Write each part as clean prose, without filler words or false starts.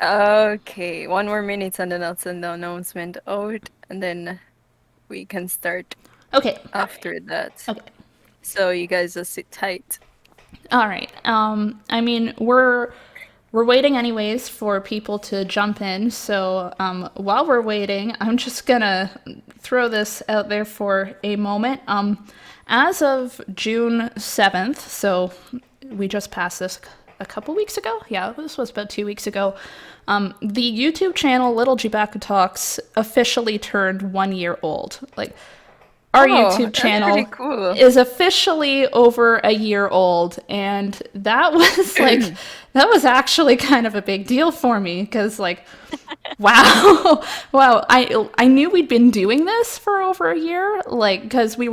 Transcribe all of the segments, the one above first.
Okay, one more minute and then I'll send the announcement out and then we can start Okay. after that. Okay. So you guys just sit tight. All right. I mean, we're waiting anyways for people to jump in. So while we're waiting, I'm just gonna throw this out there for a moment. As of June 7th, so we just passed this a couple weeks ago. Yeah, this was about 2 weeks ago. The YouTube channel Little Chewbacca Talks officially turned 1 year old. Like, our Oh, YouTube that's pretty channel cool. is officially over a year old, and that was like that was actually kind of a big deal for me because like wow. Wow, I knew we'd been doing this for over a year, like because we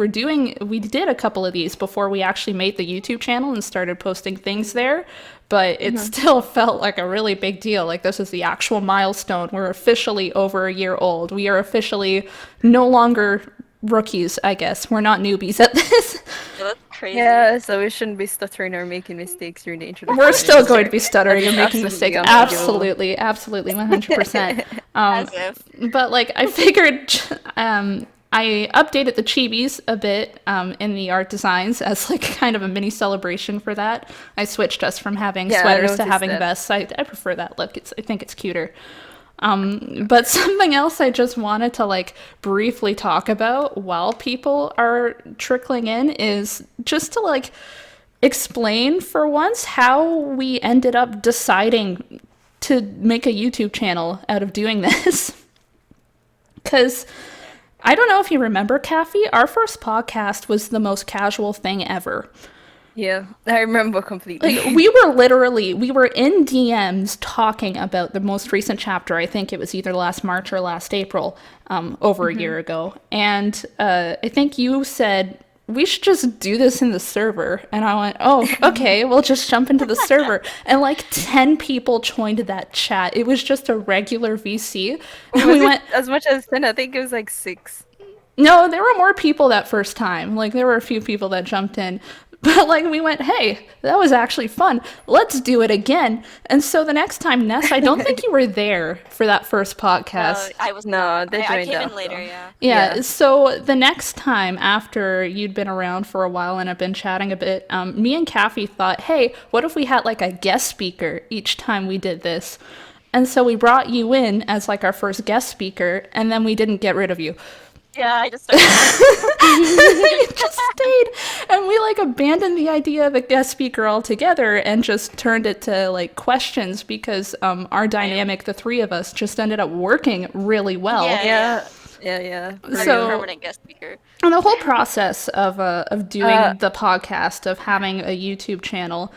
did a couple of these before we actually made the YouTube channel and started posting things there, but it Mhm. still felt like a really big deal. Like this is the actual milestone. We're officially over a year old. We are officially no longer rookies, I guess. We're not newbies at this. Yeah, that's crazy. Yeah, so we shouldn't be stuttering or making mistakes during the We're introduction still going anymore. to be That stuttering is and making absolutely mistakes. unforgivable. Absolutely, absolutely, 100%. As if. But like, I figured I updated the chibis a bit in the art designs as like kind of a mini celebration for that. I switched us from having Yeah, I sweaters to noticed having that. vests. I prefer that look. I think it's cuter. But something else I just wanted to like briefly talk about while people are trickling in is just to like explain for once how we ended up deciding to make a YouTube channel out of doing this. Because I don't know if you remember, Kathy, our first podcast was the most casual thing ever. Yeah, I remember Like, completely. we were in DMs talking about the most recent chapter. I think it was either last March or last April, over a Mhm. year ago. And I think you said, we should just do this in the server. And I went, oh, okay, we'll just jump into the server. And like 10 people joined that chat. It was just a regular VC. And Was we it went, as much as 10? I think it was like 6. no, there were more people that first time. Like there were a few people that jumped in. But like we went, hey, that was actually fun. Let's do it again. And so the next time, Ness, I don't think you were there for that first podcast. I was No, not. they I joined came in after. later, yeah. Yeah, Yeah. so the next time after you'd been around for a while and have been chatting a bit, me and Kathy thought, hey, what if we had like a guest speaker each time we did this? And so we brought you in as like our first guest speaker, and then we didn't get rid of you. Yeah, I just started talking. You just stayed, and we like abandoned the idea of a guest speaker altogether and just turned it to like questions because our Same. dynamic, the three of us, just ended up working really well. Yeah, yeah. Yeah. Yeah, yeah. Our For new real. So permanent guest speaker. and the whole process of Uh, doing the podcast, of having a YouTube channel,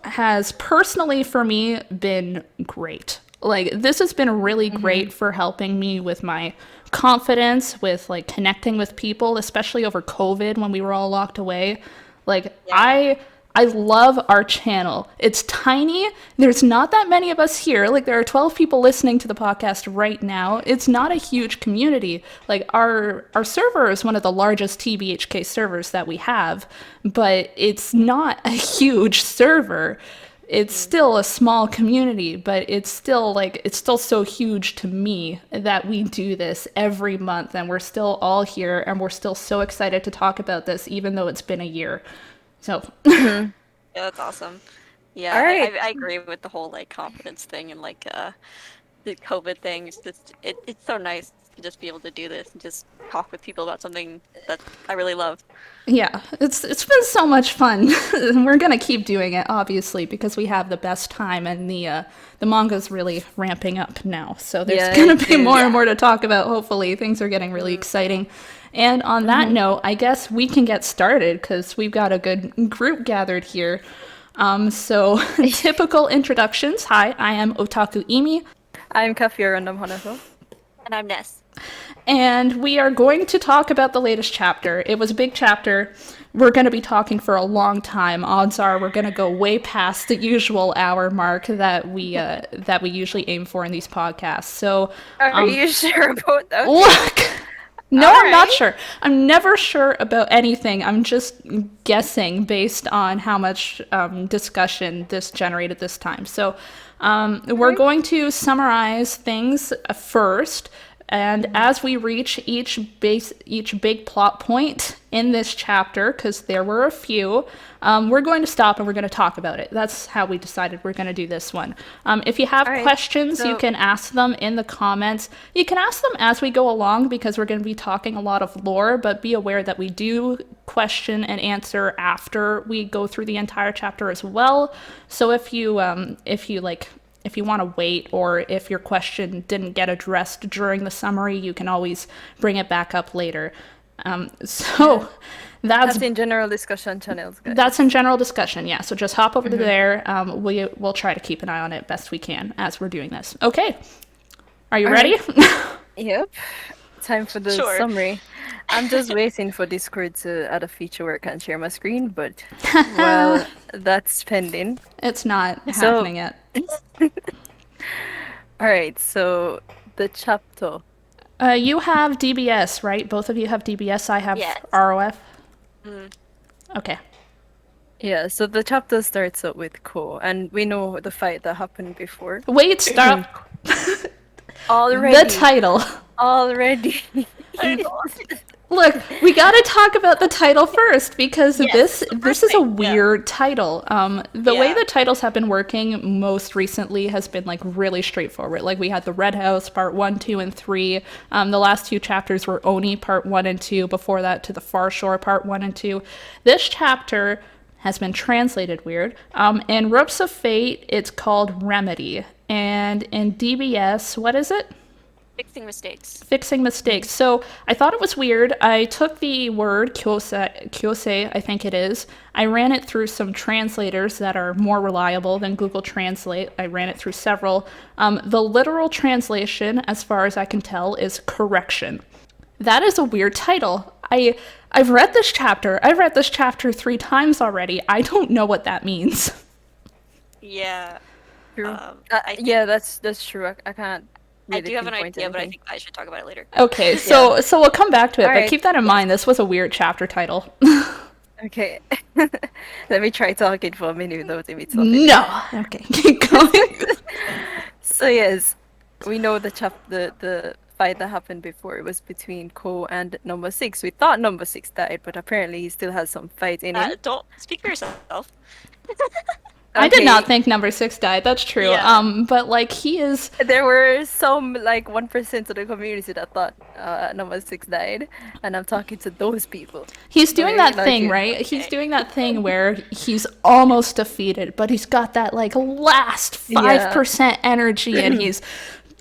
has personally for me been great. Like this has been really mhm. great for helping me with my confidence, with like connecting with people, especially over COVID when we were all locked away. Like Yeah. I love our channel. It's tiny. There's not that many of us here. Like there are 12 people listening to the podcast right now. It's not a huge community. Like our server is one of the largest TBHK servers that we have, but it's not a huge server. It's Mm. still a small community, but it's still so huge to me that we do this every month and we're still all here and we're still so excited to talk about this even though it's been a year. So, Mhm. Yeah, that's awesome. Yeah, All right. I agree with the whole like confidence thing and like the COVID thing. It's just it's so nice to just be able to do this and just talk with people about something that I really love. yeah, it's been so much fun. We're gonna keep doing it, obviously, because we have the best time, and the manga's really ramping up now. So there's Yeah, gonna it be more is. and Yeah. more to talk about. Hopefully, things are getting really Mm. exciting. And on that Mhm. note, I guess we can get started because we've got a good group gathered here. So typical introductions. Hi, I am Otaku Imi. I'm Kaffir Random Hanato. And I'm Ness. And we are going to talk about the latest chapter. It was a big chapter. We're going to be talking for a long time. Odds are we're going to go way past the usual hour mark that we usually aim for in these podcasts. So, Are you sure about that? Okay. look. No, All I'm not right. sure. I'm never sure about anything. I'm just guessing based on how much discussion this generated this time. So, We're going to summarize things first, and as we reach each big plot point in this chapter, because there were a few, we're going to stop and we're going to talk about it. That's how we decided we're going to do this one. If you have questions, you can ask them in the comments. You can ask them as we go along because we're going to be talking a lot of lore, but be aware that we do question and answer after we go through the entire chapter as well. So if you want to wait, or if your question didn't get addressed during the summary, you can always bring it back up later. That's in general discussion channels, guys. That's in general discussion, yeah. So just hop over to there. We'll try to keep an eye on it best we can as we're doing this. Okay. Are you ready? Yep. Time for the summary. I'm just waiting for Discord to add a feature where I can share my screen, but well, that's pending. It's not happening yet. All right, so the chapter. You have DBS, right? Both of you have DBS. I have ROF. Okay. Yeah, so the chapter starts out with Ko, and we know the fight that happened before. Wait, stop. Already. The title. Already. Look, we got to talk about the title first because this is a weird title. The way the titles have been working most recently has been like really straightforward. Like we had the Red House part 1, 2, and 3. The last 2 chapters were Oni part 1 and 2. Before that, to the Far Shore part 1 and 2. This chapter has been translated weird. In Ropes of Fate, it's called Remedy, and in DBS, what is it? Fixing mistakes. Fixing mistakes. So I thought it was weird. I took the word kyose, I think it is. I ran it through some translators that are more reliable than Google Translate. I ran it through several. The literal translation, as far as I can tell, is correction. That is a weird title. I've read this chapter. I've read this chapter 3 times already. I don't know what that means. Yeah. True. Yeah, that's true. I can't. I do have an idea, but I think I should talk about it later. Okay, so we'll come back to it, but keep that in mind. Yeah. This was a weird chapter title. Okay. Let me try talking for a minute without me talking. No! Okay, keep going. So yes, we know the fight that happened before. It was between Ko and number 6. We thought number 6 died, but apparently he still has some fight in him. Don't speak for yourself. I did not think number 6 died. That's true. Yeah. But like he is. There were some like 1% of the community that thought number 6 died, and I'm talking to those people. He's doing that thing, right? He's doing that thing where he's almost defeated, but he's got that like last 5% energy, and he's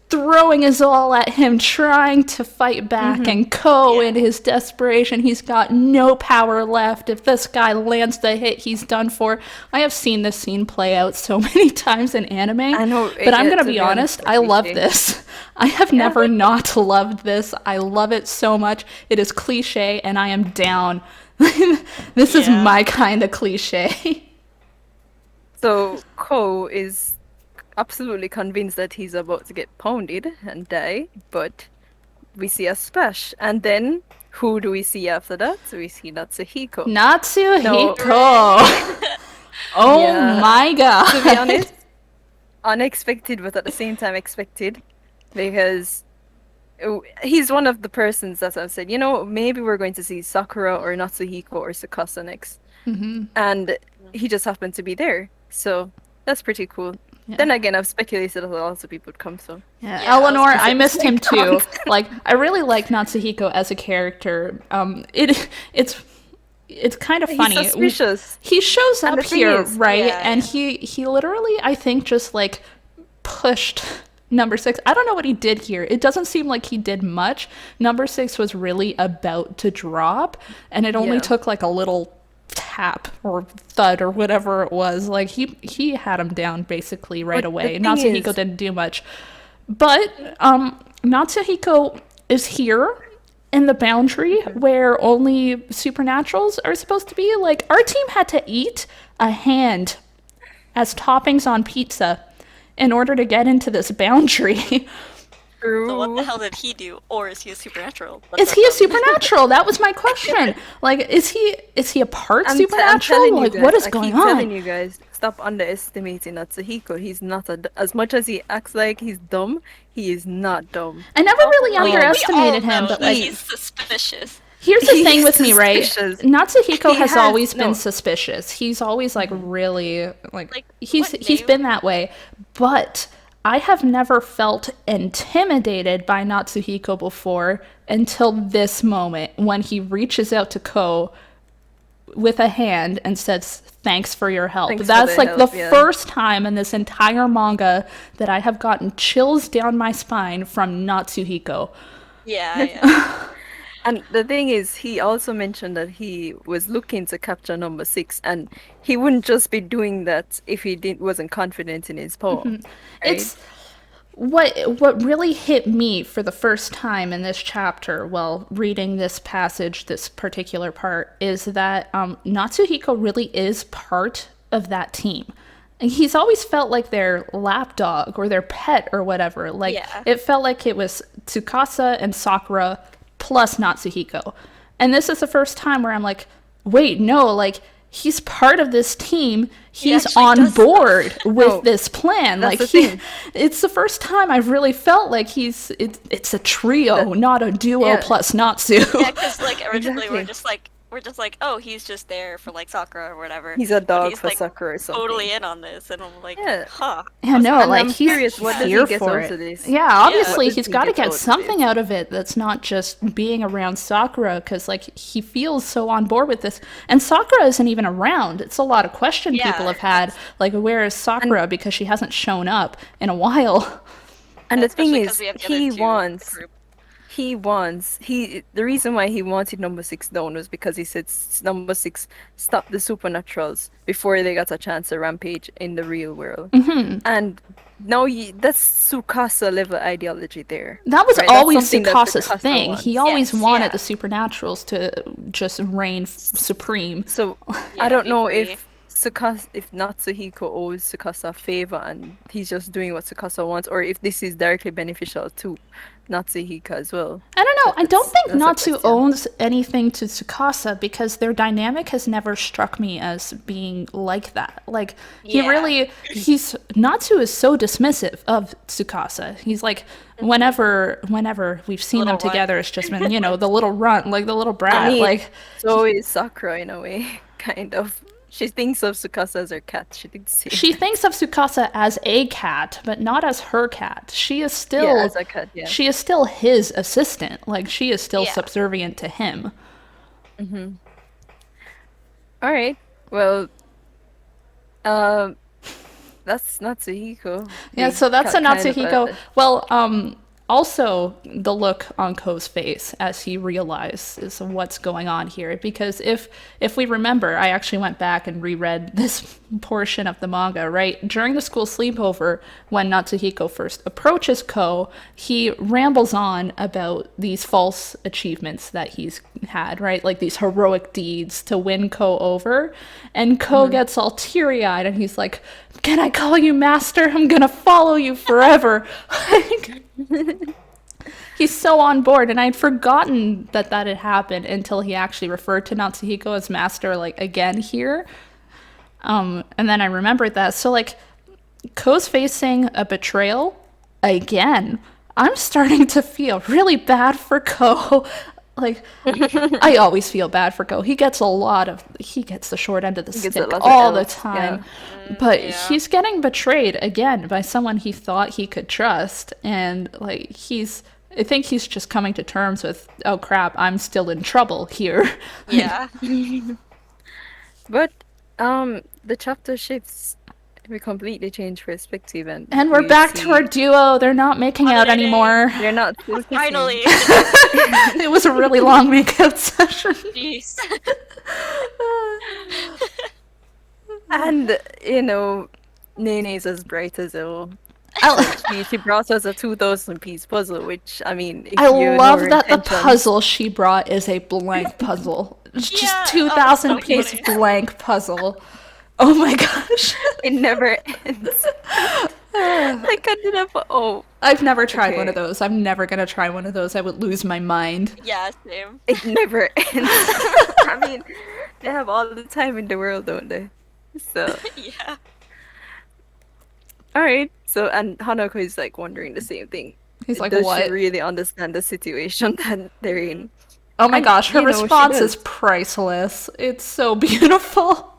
throwing his all at him, trying to fight back, and Ko, in his desperation, he's got no power left. If this guy lands the hit, he's done for. I have seen this scene play out so many times in anime, I know, but I'm gonna be honest, I love this. I have never not loved this. I love it so much. It is cliche, and I am down. This is my kind of cliche. So Ko is absolutely convinced that he's about to get pounded and die, but we see a splash, and then who do we see after that? So we see Natsuhiko. Oh my god. To be honest, unexpected, but at the same time expected, because he's one of the persons that I've said, maybe we're going to see Sakura or Natsuhiko or Tsukasa next. And he just happened to be there, so that's pretty cool. Yeah. Then again, I've speculated that lots of people would come, so... Yeah, Eleanor, I missed him too. Like, I really like Natsuhiko as a character. It's kind of funny. He's suspicious. He shows up here, right? Yeah. And he literally, I think, just, like, pushed number 6. I don't know what he did here. It doesn't seem like he did much. Number 6 was really about to drop, and it only took, like, a little tap or thud or whatever it was. Like he had him down basically right away. Natsuhiko didn't do much, but Natsuhiko is here in the boundary where only supernaturals are supposed to be. Like, our team had to eat a hand as toppings on pizza in order to get into this boundary. So what the True. hell did he do? Or is he a supernatural? Is he a supernatural? That was my question. Like, is he a part I'm supernatural? telling you Like, what guys, is I going keep telling on? you guys, stop underestimating Natsuhiko. He's not as much as he acts like he's dumb, he is not dumb. I never Oh, really we all underestimated him, know but that like, he's suspicious. here's the thing He's with me, right? suspicious. Natsuhiko He has has always been no. suspicious. He's always like really like Like, he's what he's name? been that way, but I have never felt intimidated by Natsuhiko before until this moment when he reaches out to Ko with a hand and says thanks for your help. Thanks for That's the like the help, yeah. first time in this entire manga that I have gotten chills down my spine from Natsuhiko. Yeah, yeah. And the thing is, he also mentioned that he was looking to capture number six, and he wouldn't just be doing that if he didn't wasn't confident in his power, right? It's what really hit me for the first time in this chapter while reading this passage, this particular part, is that Natsuhiko really is part of that team. And he's always felt like their lapdog or their pet or whatever. Like, Yeah. it felt like it was Tsukasa and Sakura plus Natsuhiko. And this is the first time where I'm like, wait, no, like, he's part of this team. He's actually on does board with No, this plan. that's Like, the thing. it's the first time I've really felt like it's a trio, not a duo yeah. plus Natsu. Yeah, because like originally Exactly. we're just like, oh, he's just there for like Sakura or whatever. He's a But dog he's for like Sakura or something. totally in on this, and I'm like, Yeah. huh. Yeah, no, And like I'm he's curious, what does he here get for out of it. this? Yeah, What obviously does he's he got to get out get of something this? out of it that's not just being around Sakura, because like he feels so on board with this. And Sakura isn't even around. It's a lot of question Yeah, people have had, like where is Sakura because she hasn't shown up in a while. And the thing Especially 'cause is, we have the other he two in the wants, group. the reason why he wanted number six down was because he said number six stopped the supernaturals before they got a chance to rampage in the real world. And now that's Tsukasa level ideology there. That was right? That's always something that Tsukasa's Tsukasa thing. He wants. always Yes, wanted yeah. the supernaturals to just reign supreme. So Yeah, I don't be know free. if Natsuhiko owes Tsukasa a favor and he's just doing what Tsukasa wants, or if this is directly beneficial to Natsuhiko as well. I don't know. I don't think That's a Natsu question. owns anything to Tsukasa because their dynamic has never struck me as being like that. Like Yeah. Natsu is so dismissive of Tsukasa. He's like whenever we've seen them Little runt. together, it's just been, the little runt, like the little I brat. mean, Like so is Sakura in a way, kind of. She thinks of Tsukasa as her cat. She did say she that. thinks of Tsukasa as a cat, but not as her cat. She is still Yeah, as a cat, yeah. she is still his assistant. Like she is still Yeah. subservient to him. All right. Well, um, that's Natsuhiko. Yeah, Big so that's a kind of Natsuhiko. Well, also the look on Ko's face as he realizes what's going on here. Because if we remember, I actually went back and reread this portion of the manga, right? During the school sleepover, when Natsuhiko first approaches Ko, he rambles on about these false achievements that he's had, right? Like these heroic deeds to win Ko over. And Ko gets all teary-eyed and he's like, "Can I call you master? I'm gonna follow you forever." Like, he's so on board, and I'd forgotten that had happened until he actually referred to Natsuhiko as master, like, again here. And then I remembered that. So, like, Ko's facing a betrayal again. I'm starting to feel really bad for Ko. Like, I always feel bad for Ko. He gets the short end of the gets a stick lot of all the L's, time. yeah. But Yeah. he's getting betrayed again by someone he thought he could trust. And, like, I think he's just coming to terms with, oh crap, I'm still in trouble here. Yeah. But the chapter shifts. We completely change perspective, and We're we back see to our duo. They're not making out Holiday. anymore. they're not still kissing. Finally. It was a really long makeout session. Jeez. And Nene's as bright as hell. She brought us a 2,000-piece puzzle, which I mean, if I you love know her that the intentions- puzzle she brought is a blank puzzle. It's Yeah, just oh, 2,000 so piece funny. blank puzzle. Oh my gosh. it never ends. Like ended up. Oh, I've never tried one of okay. those. I'm never gonna try one of those. I would lose my mind. Yeah, same. It never ends. I mean, they have all the time in the world, don't they? So, Yeah. all right. So, and Hanako is like wondering the same thing. He's like, Does she what? really understand the situation that they're in? Oh my And, gosh, her she response is does. priceless. It's so beautiful.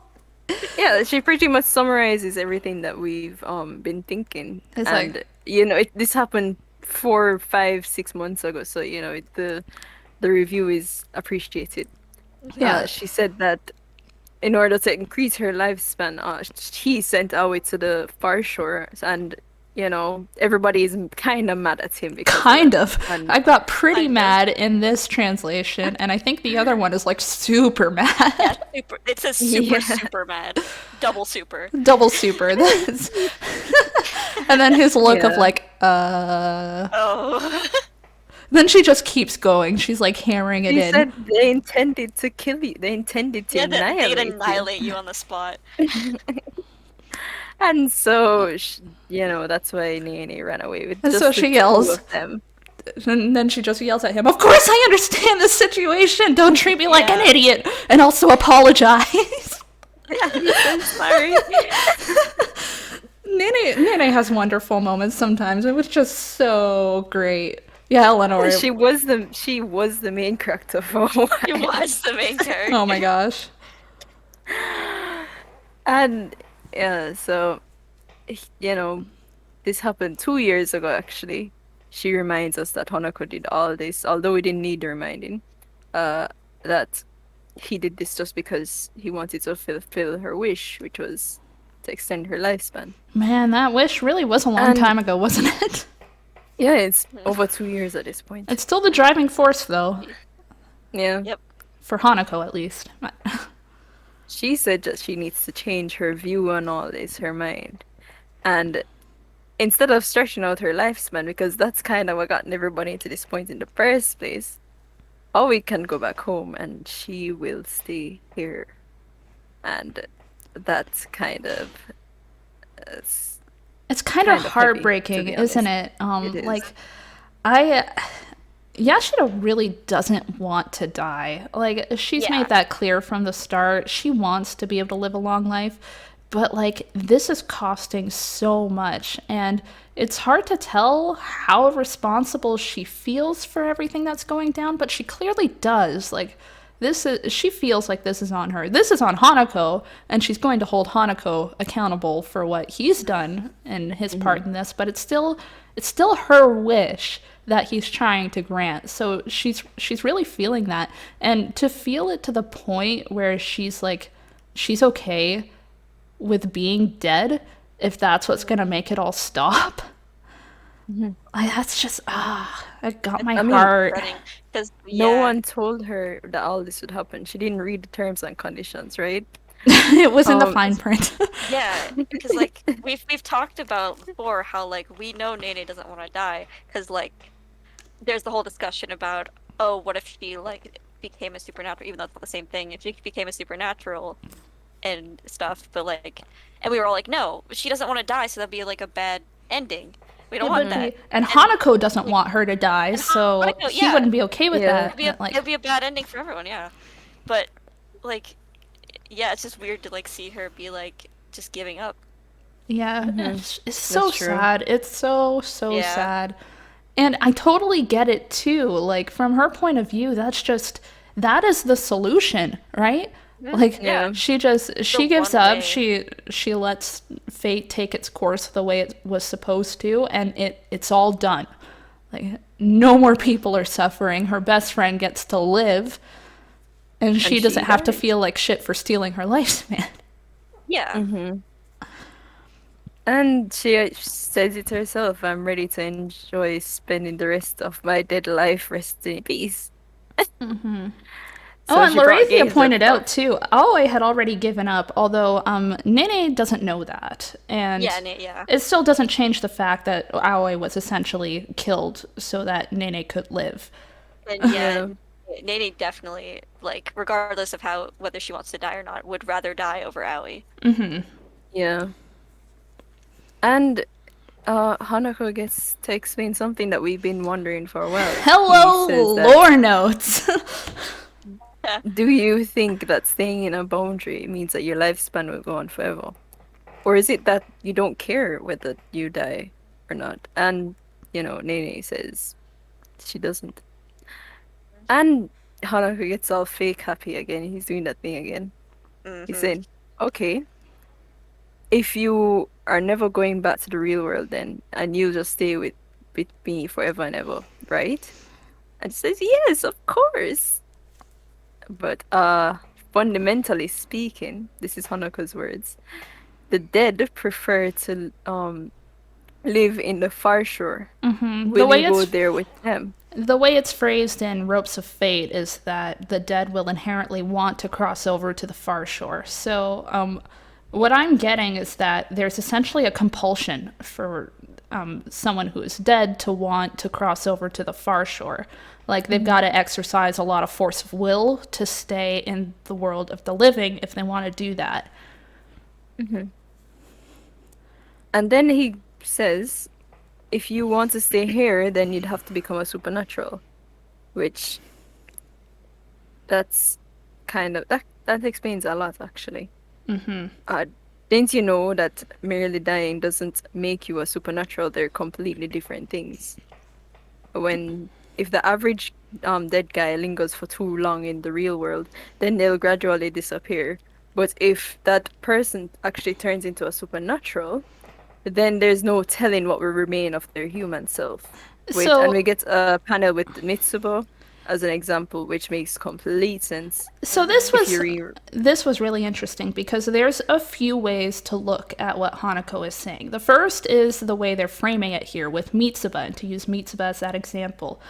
Yeah, she pretty much summarizes everything that we've been thinking. It's like, And, this happened 4, 5, 6 months ago. So, the review is appreciated. yeah, She said that in order to increase her lifespan, he sent Aoi to the far shore, and everybody is kind of mad at him because of kind that. of. And I got pretty Kind of. mad in this translation, and I think the other one is like super Yeah, mad. super. It says super, yeah, super mad. Double super. Double super. That's... and then his look of yeah. like, Oh. Then she just keeps going. She's like hammering it She in. said they intended to kill you. They intended to Yeah, that they'd annihilate you. annihilate you on the spot. And so, that's why Nene ran away with And so just the she two yells, of them. and then she just yells at him, "Of course I understand the situation! Don't treat me like an Yeah. idiot! And also apologize!" I'm so sorry. Nene has wonderful moments sometimes. It was just so great. Yeah, Eleanor. She was the main character for a He while. was the main Oh my character. gosh. And yeah, so you know, this happened 2 years ago actually. She reminds us that Hanako did all this, although we didn't need the reminding, that he did this just because he wanted to fulfill her wish, which was to extend her lifespan. Man, that wish really was a long And time ago, wasn't it? yeah, it's over 2 years at this point. It's still the driving force, though. Yeah. Yep. For Hanako, at least. She said that she needs to change her view on all this, her mind. And instead of stretching out her lifespan, because that's kind of what got everybody to this point in the first place, Aoi can go back home and she will stay here. And that's kind of it's It's kind of kind of heavy, to heartbreaking, be isn't honest. it? It is. Like, I Yashida really doesn't want to die. Like, she's Yeah. made that clear from the start. She wants to be able to live a long life, but like, this is costing so much, and it's hard to tell how responsible she feels for everything that's going down, but she clearly does. Like, she feels like this is on her. This is on Hanako, and she's going to hold Hanako accountable for what he's done and his part in this, but it's still her wish that he's trying to grant. So she's really feeling that, and to feel it to the point where she's like she's okay with being dead if that's what's going to make it all stop. That's just it got my I mean, heart. Because No yeah, one told her that all this would happen. She didn't read the terms and conditions, right? It was in the Um, fine print. yeah, because like we've talked about before how like we know Nene doesn't want to die because like there's the whole discussion about, oh, what if she like became a supernatural, even though it's not the same thing. If she became a supernatural and stuff, but like, and we were all like, no, she doesn't want to die, so that'd be like a bad ending. We don't want that. And And Hanako doesn't like, want her to die, so Hanako, he yeah, wouldn't be okay with Yeah. that. it'd be a bad ending for everyone, yeah. But like, yeah, it's just weird to like see her be like just giving up. Yeah, it's so true. sad. It's so Yeah. sad. And I totally get it too. Like, from her point of view, that is the solution, right? Like, Yeah. she The gives one up. way. She lets fate take its course the way it was supposed to, and it's all done. Like, no more people are suffering. Her best friend gets to live, and she she doesn't have to dies. feel like shit for stealing her lifespan. Yeah. And she says it herself, I'm ready to enjoy spending the rest of my dead life resting in peace. So Oh, and she brought Larazia games pointed up. out too. Aoi had already given up, although Nene doesn't know that, and Yeah. it still doesn't change the fact that Aoi was essentially killed so that Nene could live. And yeah, Nene definitely, like, regardless of how whether she wants to die or not, would rather die over Aoi. Yeah. And Hanako gets to explain something that we've been wondering for a while. He Hello, says that, lore notes. Yeah. do you think that staying in a boundary means that your lifespan will go on forever? Or is it that you don't care whether you die or not? And, Nene says she doesn't. And Hanako gets all fake happy again. He's doing that thing again. He's Mm-hmm. saying, okay, if you are never going back to the real world then, and you'll just stay with me forever and ever, right? And she says, yes, of course. But fundamentally speaking, this is Hanako's words, the dead prefer to live in the far shore. the Will you way go it's there with them? the way it's phrased in Ropes of Fate is that the dead will inherently want to cross over to the far shore. So, what I'm getting is that there's essentially a compulsion for someone who is dead to want to cross over to the far shore. Like they've Mhm. got to exercise a lot of force of will to stay in the world of the living if they want to do that. Mhm. And then he says, if you want to stay here, then you'd have to become a supernatural, which that's kind of that explains a lot actually. Uh, didn't you know that merely dying doesn't make you a supernatural? They're completely different things. When if the average dead guy lingers for too long in the real world, then they'll gradually disappear. But if that person actually turns into a supernatural, then there's no telling what will remain of their human self. And we So, get a panel with Mitsubo as an example, which makes complete sense so Mm-hmm. if you read. this was really interesting because there's a few ways to look at what Hanako is saying. The first is the way they're framing it here with Mitsuba, and to use Mitsuba as that example.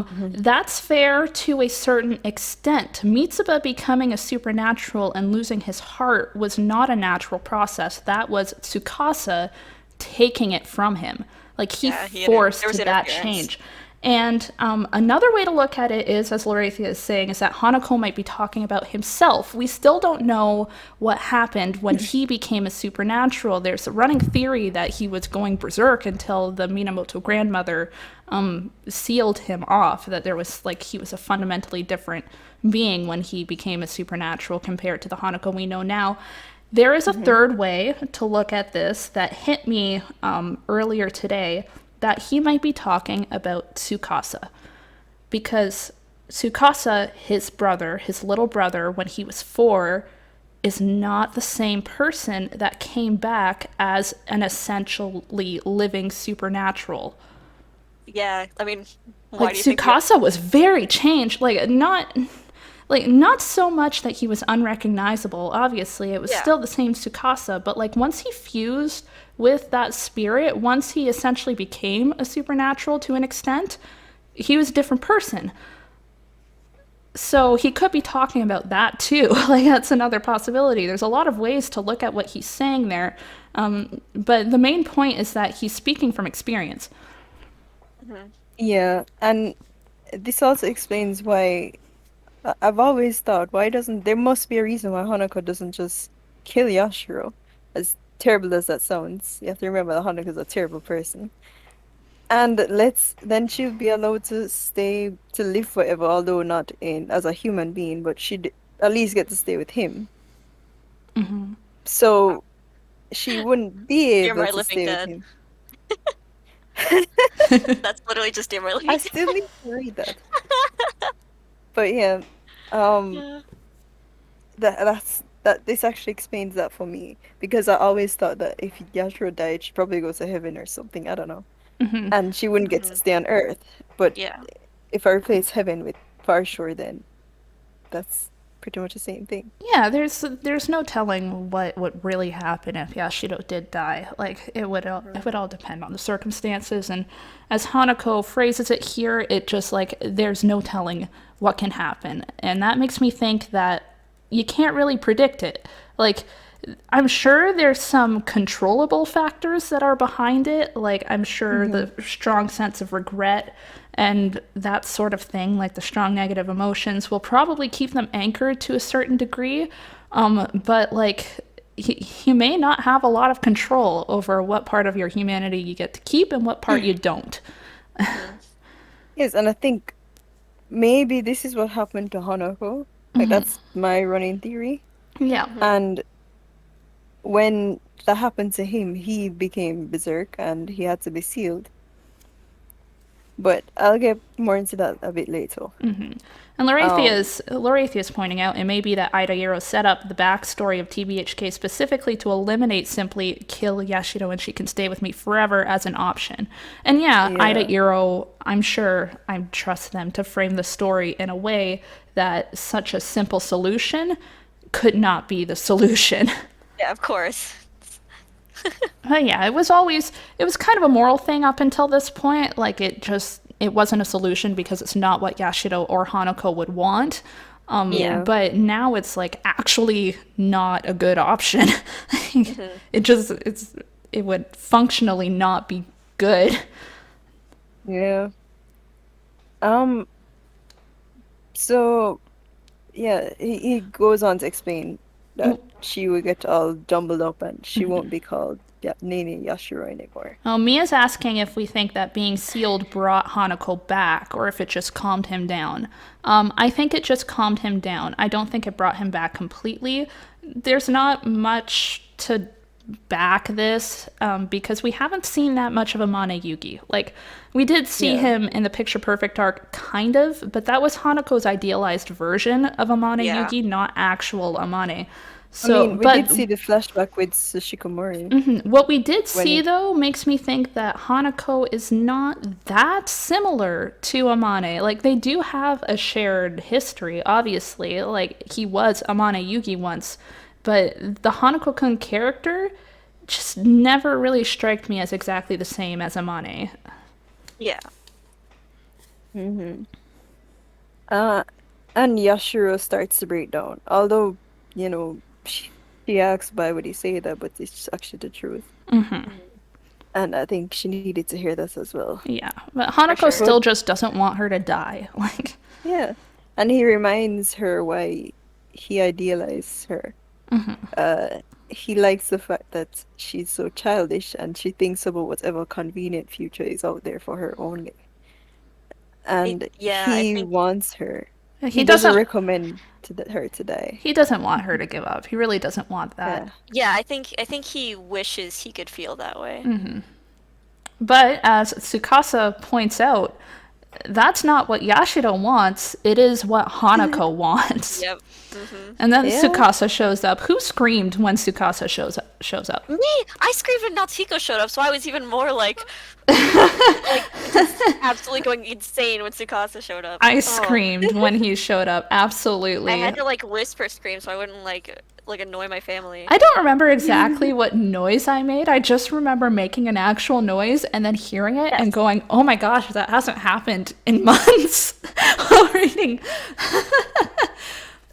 Mhm. That's fair to a certain extent. Mitsuba becoming a supernatural and losing his heart was not a natural process. That was Tsukasa taking it from him. Like he Yeah, there was forced that interference. change. And another way to look at it is, as Lorathia is saying, is that Hanako might be talking about himself. We still don't know what happened when he became a supernatural. There's a running theory that he was going berserk until the Minamoto grandmother sealed him off, that there was, like, he was a fundamentally different being when he became a supernatural compared to the Hanako we know now. There is a Mhm. third way to look at this that hit me earlier today, that he might be talking about Tsukasa. Because Tsukasa, his brother, his little brother, when he was 4, is not the same person that came back as an essentially living supernatural. Yeah, I mean, why Like do you think we? Tsukasa was very changed. Not so much that he was unrecognizable. Obviously, it was Yeah. still the same Tsukasa, but like once he fused with that spirit, once he essentially became a supernatural to an extent, he was a different person. So he could be talking about that too. Like that's another possibility. There's a lot of ways to look at what he's saying there, but the main point is that he's speaking from experience. Mm-hmm. Yeah, and this also explains why I've always thought, why doesn't there must be a reason why Hanako doesn't just kill Yashiro, as terrible as that sounds. You have to remember that Hanuko's a terrible person. And then she'll be allowed to stay to live forever, although not in as a human being, but she'd at least get to stay with him. So she wouldn't be Dear able My to Living stay with Dead. him. That's literally just Dear My I Living still Dead. need to read that. But yeah, um, Yeah. that this actually explains that for me because I always thought that if Yashiro died, she'd probably go to heaven or something. I don't know, and she wouldn't get to Mm-hmm. stay on Earth. But Yeah. if I replace heaven with far shore, then that's pretty much the same thing. Yeah, there's no telling what would really happen if Yashiro did die. Like it Mm-hmm. would all depend on the circumstances, and as Hanako phrases it here, it just like there's no telling what can happen, and that makes me think that you can't really predict it. Like I'm sure there's some controllable factors that are behind it. Like, I'm sure Hmm. the strong sense of regret and that sort of thing, like the strong negative emotions, will probably keep them anchored to a certain degree. But, like, you may not have a lot of control over what part of your humanity you get to keep and what part you don't. Yes, and I think maybe this is what happened to Hanako. Like that's my running theory. Yeah. And when that happened to him, he became berserk and he had to be sealed. But I'll get more into that a bit later. And Lorathia is pointing out it may be that AidaIro set up the backstory of TBHK specifically to eliminate simply kill Yashiro and she can stay with me forever as an option. And yeah, AidaIro, I'm sure I trust them to frame the story in a way that such a simple solution could not be the solution. Yeah, of course. But yeah, it was kind of a moral thing up until this point. Like it wasn't a solution because it's not what Yashiro or Hanako would want. But now it's like actually not a good option. It would functionally not be good. Yeah. So, yeah, he goes on to explain that she will get all jumbled up and she won't be called Nene Yashiro anymore. Well, Mia's asking if we think that being sealed brought Hanako back or if it just calmed him down. I think it just calmed him down. I don't think it brought him back completely. There's not much to back this because we haven't seen that much of Amane Yugi. Like, we did see him in the Picture Perfect arc, kind of, but that was Hanako's idealized version of Amane Yugi, not actual Amane. So, I mean, we did see the flashback with Sushikomori. What we did see, though, makes me think that Hanako is not that similar to Amane. Like, they do have a shared history, obviously. Like, he was Amane Yugi once. But the Hanako-kun character just never really struck me as exactly the same as Amane. Yeah. And Yashiro starts to break down. Although, you know, she asks, why would he say that? But it's actually the truth. And I think she needed to hear this as well. Yeah, but Hanako still just doesn't want her to die. Like, yeah. And he reminds her why he idealized her. He likes the fact that she's so childish and she thinks about whatever convenient future is out there for her only. And he wants her. He doesn't recommend her to die. He doesn't want her to give up. He really doesn't want that. Yeah, I think he wishes he could feel that way. But as Tsukasa points out, that's not what Yashiro wants. It is what Hanako wants. Yep. And then Tsukasa shows up. Who screamed when Tsukasa shows up? Me! I screamed when Natsuko showed up, so I was even more like just absolutely going insane when Tsukasa showed up. I screamed when he showed up. Absolutely. I had to like whisper scream so I wouldn't like annoy my family. I don't remember exactly what noise I made. I just remember making an actual noise and then hearing it and going, "Oh my gosh, that hasn't happened in months." Reading.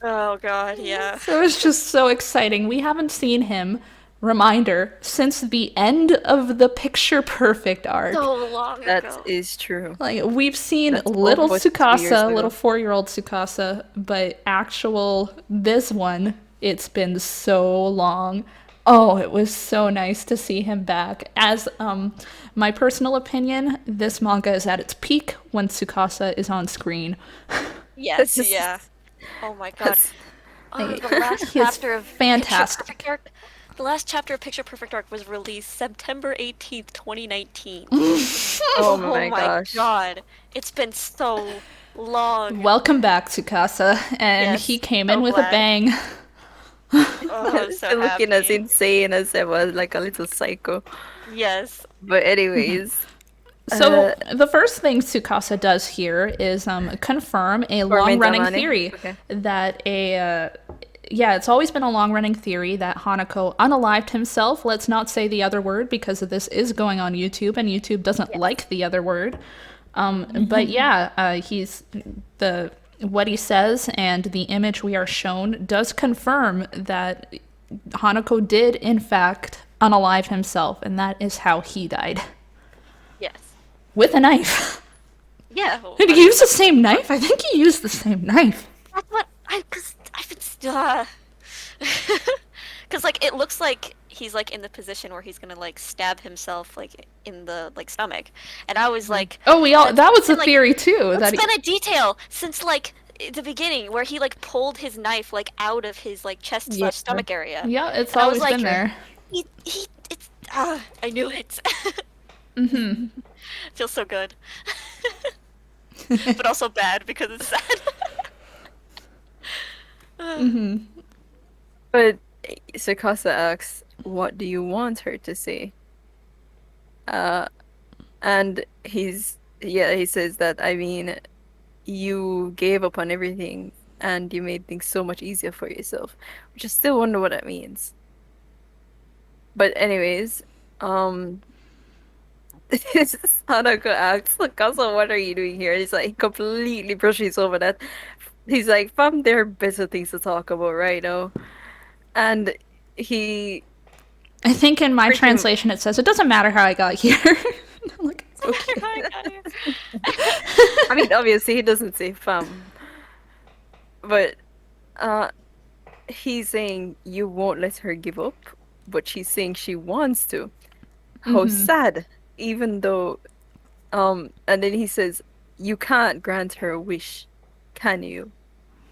Oh god, yeah. So it was just so exciting. We haven't seen him, reminder, since the end of the Picture Perfect arc. So long ago. That is true. Like, we've seen little Tsukasa, little 4-year-old Tsukasa, but actual this one, it's been so long. Oh, it was so nice to see him back. As my personal opinion, this manga is at its peak when Tsukasa is on screen. Yes, yeah. Oh my god. The last chapter of fantastic. The last chapter of Picture Perfect arc was released September 18th, 2019. Oh my gosh. God. It's been so long. Welcome back, Tsukasa. And he came in with a bang. Oh, I'm so looking as insane as ever, like a little psycho. Yes. But anyways. So the first thing Tsukasa does here is confirm a long-running theory that it's always been a long-running theory that Hanako unalived himself. Let's not say the other word because this is going on YouTube and YouTube doesn't like the other word. But he's what he says and the image we are shown does confirm that Hanako did in fact unalive himself, and that is how he died. Yes. With a knife. Yeah. Did he use the same knife? I think he used the same knife. That's what Because like it looks like he's like in the position where he's gonna like stab himself like in the like stomach, and I was Mhm. like, Oh, that it's was the been like theory too. it's That been a detail since like the beginning where he like pulled his knife like out of his like chest Yeah. slash stomach area, yeah, it's and I was always like, been there. he it's I knew it. Feels so good, but also bad because it's sad. But Sakasa asks, "What do you want her to say?" Uh, and he says that, I mean, you gave up on everything and you made things so much easier for yourself, which I still wonder what that means. But anyways, um, Hanako asks, Sakasa, what are you doing here? And he's like, he completely brushes over that. He's like, fam, there are better things to talk about right now. And he I think in my pretty translation it says it doesn't matter how I got here. I'm like, okay. I mean, obviously he doesn't say fam, but uh he's saying you won't let her give up, but she's saying she wants to. How sad. Even though and then he says you can't grant her a wish, can you,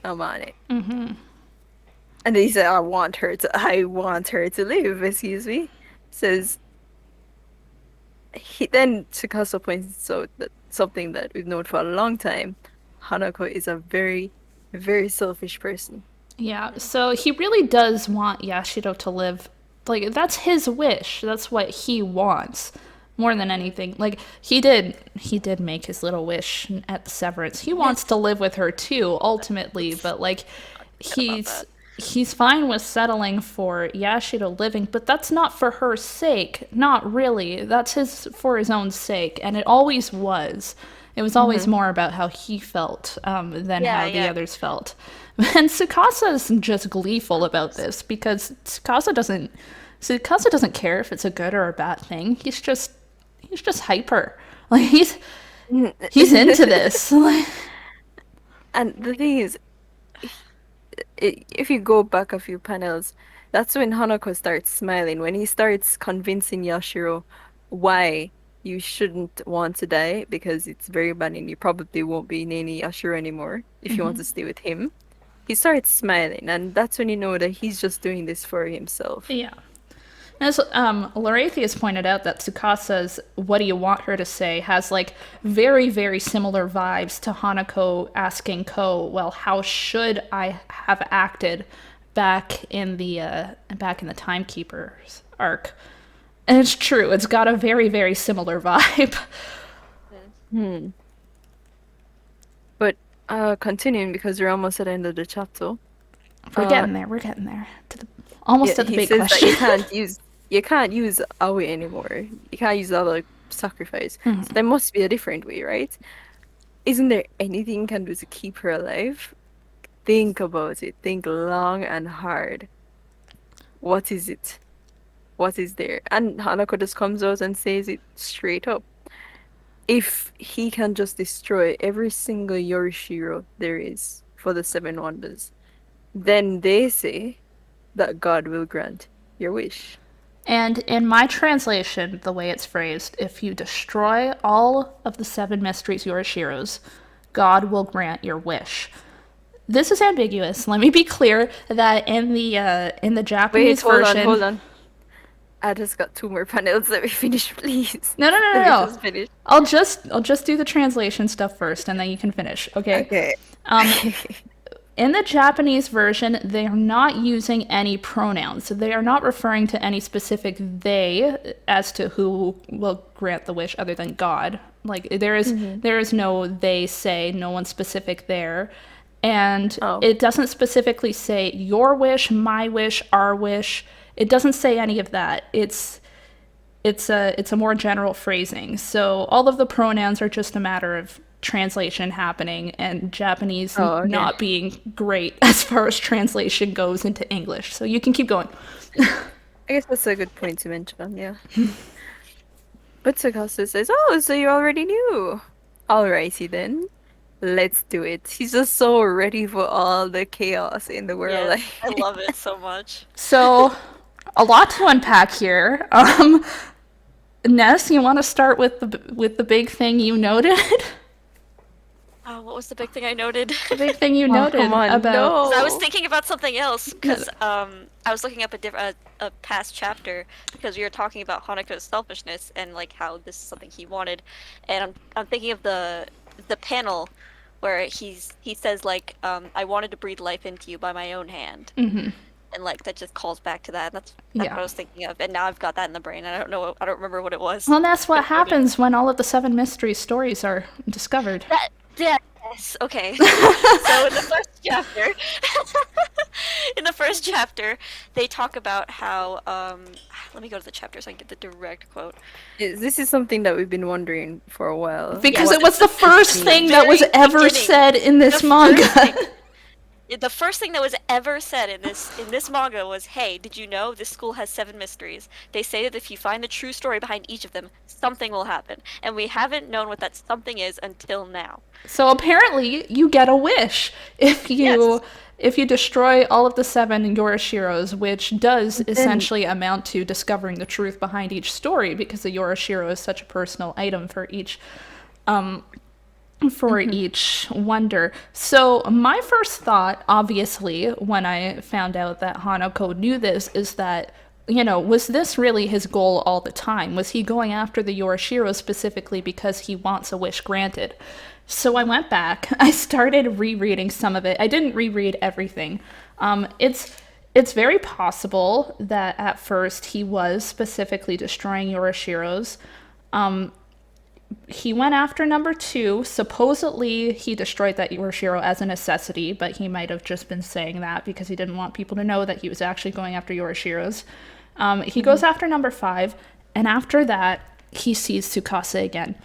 Amane? And then he said, I want her to live, excuse me. Says then Tsukasa points out that something that we've known for a long time. Hanako is a very, very selfish person. Yeah, so he really does want Yashiro to live. Like, that's his wish. That's what he wants more than anything. Like, he did make his little wish at the severance. He wants to live with her too, ultimately, but like Forget about he's that. he's fine with settling for Yashiro living, but that's not for her sake. Not really. That's for his own sake, and it always was. It was always Mm-hmm. more about how he felt than Yeah, how the yeah. others felt. And Sukasa's just gleeful about this because Tsukasa doesn't care if it's a good or a bad thing. He's just hyper. Like he's into this. And the thing is, if you go back a few panels, that's when Hanako starts smiling, when he starts convincing Yashiro why you shouldn't want to die because it's very bad and you probably won't be Nani Yashiro anymore if you want to stay with him. He starts smiling, and that's when you know that he's just doing this for himself. Yeah. As Lorathius pointed out, that Tsukasa's "What do you want her to say?" has like very, very similar vibes to Hanako asking Ko, "Well, how should I have acted back in the Timekeepers arc?" And it's true; it's got a very, very similar vibe. Hmm. But continuing because we're almost at the end of the chapter. We're Uh, getting there. We're getting there yeah, almost at the he big says that question. you can't use Aoi anymore. You can't use other sacrifice. So there must be a different way, right? Isn't there anything you can do to keep her alive? Think about it. Think long and hard. What is it? What is there? And Hanako just comes out and says it straight up. If he can just destroy every single Yorishiro there is for the Seven Wonders, then they say that God will grant your wish. And in my translation, the way it's phrased, if you destroy all of the seven mysteries Yoroshiros, God will grant your wish. This is ambiguous. Let me be clear that in the Wait, Japanese hold on, version, hold on. I just got two more panels. Let me finish, please. no, no, no, Let no, me no. just finish. I'll just do the translation stuff first, and then you can finish. Okay. Okay. Um, In the Japanese version, they are not using any pronouns. They are not referring to any specific they as to who will grant the wish other than God. Like there is Hmm. there is no they say, no one specific there. And Oh, it doesn't specifically say your wish, my wish, our wish. It doesn't say any of that. It's a more general phrasing. So all of the pronouns are just a matter of translation happening and Japanese oh, okay. not being great as far as translation goes into English. So you can keep going. I guess that's a good point to mention, yeah. But Tsukasa says, "Oh, so you already knew. Alrighty then. let's do it. He's just so ready for all the chaos in the world. Yes, I Like, love it so much. So, a lot to unpack here. Ness, you want to start with the big thing you noted? Oh, what was the big thing I noted? The big thing you oh, come noted on, about 'Cause I was no. thinking about something else, because I was looking up a past chapter because we were talking about Hanako's selfishness and like how this is something he wanted, and I'm thinking of the panel where he says like I wanted to breathe life into you by my own hand, and like that just calls back to that. That's what yeah. I was thinking of, and now I've got that in the brain. I don't remember what it was. Well, that's But what it noted. happens when all of the seven mystery stories are discovered. That yes, okay. So in the first chapter, in the first chapter, they talk about how let me go to the chapter so I can get the direct quote. This is something that we've been wondering for a while. Because Yes, What it it's was the the first mean? thing that was very ever beginning. said in The this manga. first thing the first thing that was ever said in this manga was, "Hey, did you know this school has seven mysteries? They say that if you find the true story behind each of them, something will happen." And we haven't known what that something is until now. So apparently, you get a wish Yes. if you destroy all of the seven Yoroshiros, which does Then, essentially amount to discovering the truth behind each story, because the Yoroshiro is such a personal item for mhm. each wonder. So my first thought, obviously, when I found out that Hanako knew this, is that, was this really his goal all the time? Was he going after the Yorishiro specifically because he wants a wish granted? So I went back. I started rereading some of it. I didn't reread everything. It's very possible that at first he was specifically destroying Yorishiros. He went after number two. Supposedly, he destroyed that Yorishiro as a necessity, but he might have just been saying that because he didn't want people to know that he was actually going after Yorishiros. He goes Mhm. after number five, and after that, he sees Tsukasa again.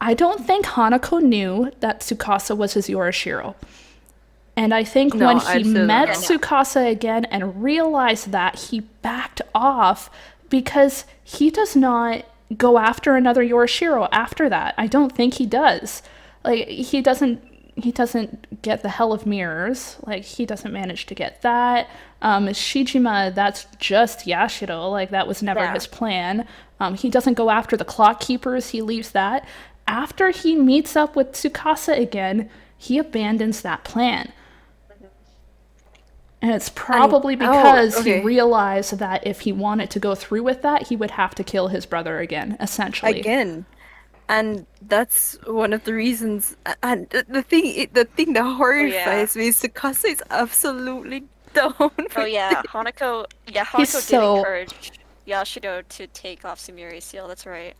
I don't think Hanako knew that Tsukasa was his Yorishiro. And I think when No, I he still don't met Yeah, know. no. Tsukasa again and realized that, he backed off because he does not go after another Yorishiro after that. I don't think he does. Like he doesn't get the Hell of Mirrors. Like he doesn't manage to get that. Shijima, that's just Yashiro. Like that was never Yeah. his plan. He doesn't go after the Clock Keepers. He leaves that. After he meets up with Tsukasa again, he abandons that plan. And it's And probably oh, because he okay. realized that if he wanted to go through with that, he would have to kill his brother again, essentially. Again. And that's one of the reasons. And the thing that Oh yeah. horrifies me is Tsukasa is absolutely down Oh with yeah. this. He's Hanako did so encourage Yashido to take off Sumiri's seal. That's right.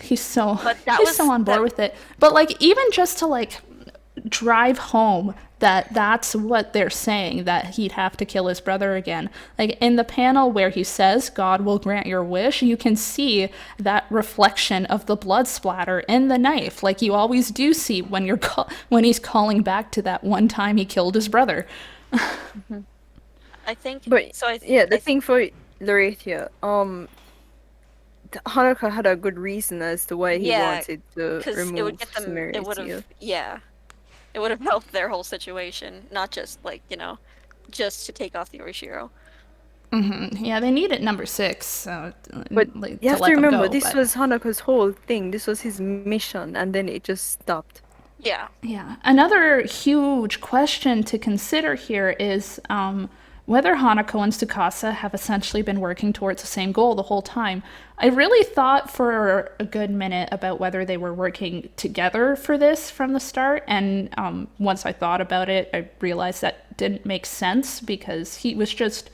he's so But that he's so was on board that. with it. But like even just to like drive home that that's what they're saying, that he'd have to kill his brother again. Like in the panel where he says God will grant your wish, you can see that reflection of the blood splatter in the knife, like you always do see when when he's calling back to that one time he killed his brother. Mhm. I think But so. yeah, the I thing for Laretia, Hanukkah had a good reason as to why he yeah, wanted to because it would remove get them. It would Samaritia. have it would have helped their whole situation, not just like just to take off the Orishiro. Yeah, they need it number six, so But like you to have to let them remember, go. this But was Hanukkah's whole thing. This was his mission, and then it just stopped. Yeah. yeah, another huge question to consider here is whether Hanako and Tsukasa have essentially been working towards the same goal the whole time. I really thought for a good minute about whether they were working together for this from the start, and once I thought about it, I realized that didn't make sense because he was just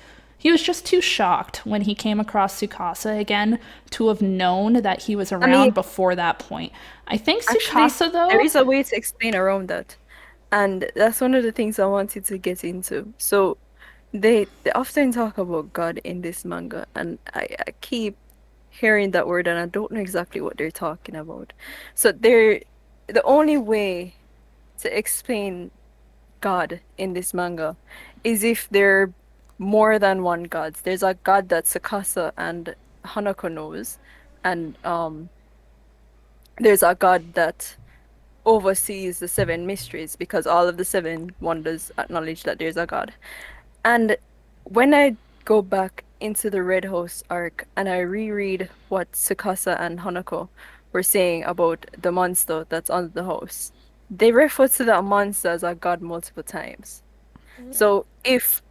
too shocked when he came across Tsukasa again to have known that he was I mean, around before that point. I think actually, Tsukasa, there though, is a way to explain around that, and that's one of the things I wanted to get into. So they often talk about God in this manga, and I keep hearing that word, and I don't know exactly what they're talking about. So the only way to explain God in this manga is if there are more than one gods. There's a god that Sakasa and Hanako knows, and there's a god that oversees the seven mysteries because all of the seven wonders acknowledge that there's a God. And when I go back into the Red House arc and I reread what Tsukasa and Hanako were saying about the monster that's under the house, they refer to that monster as a god multiple times. Yeah. So if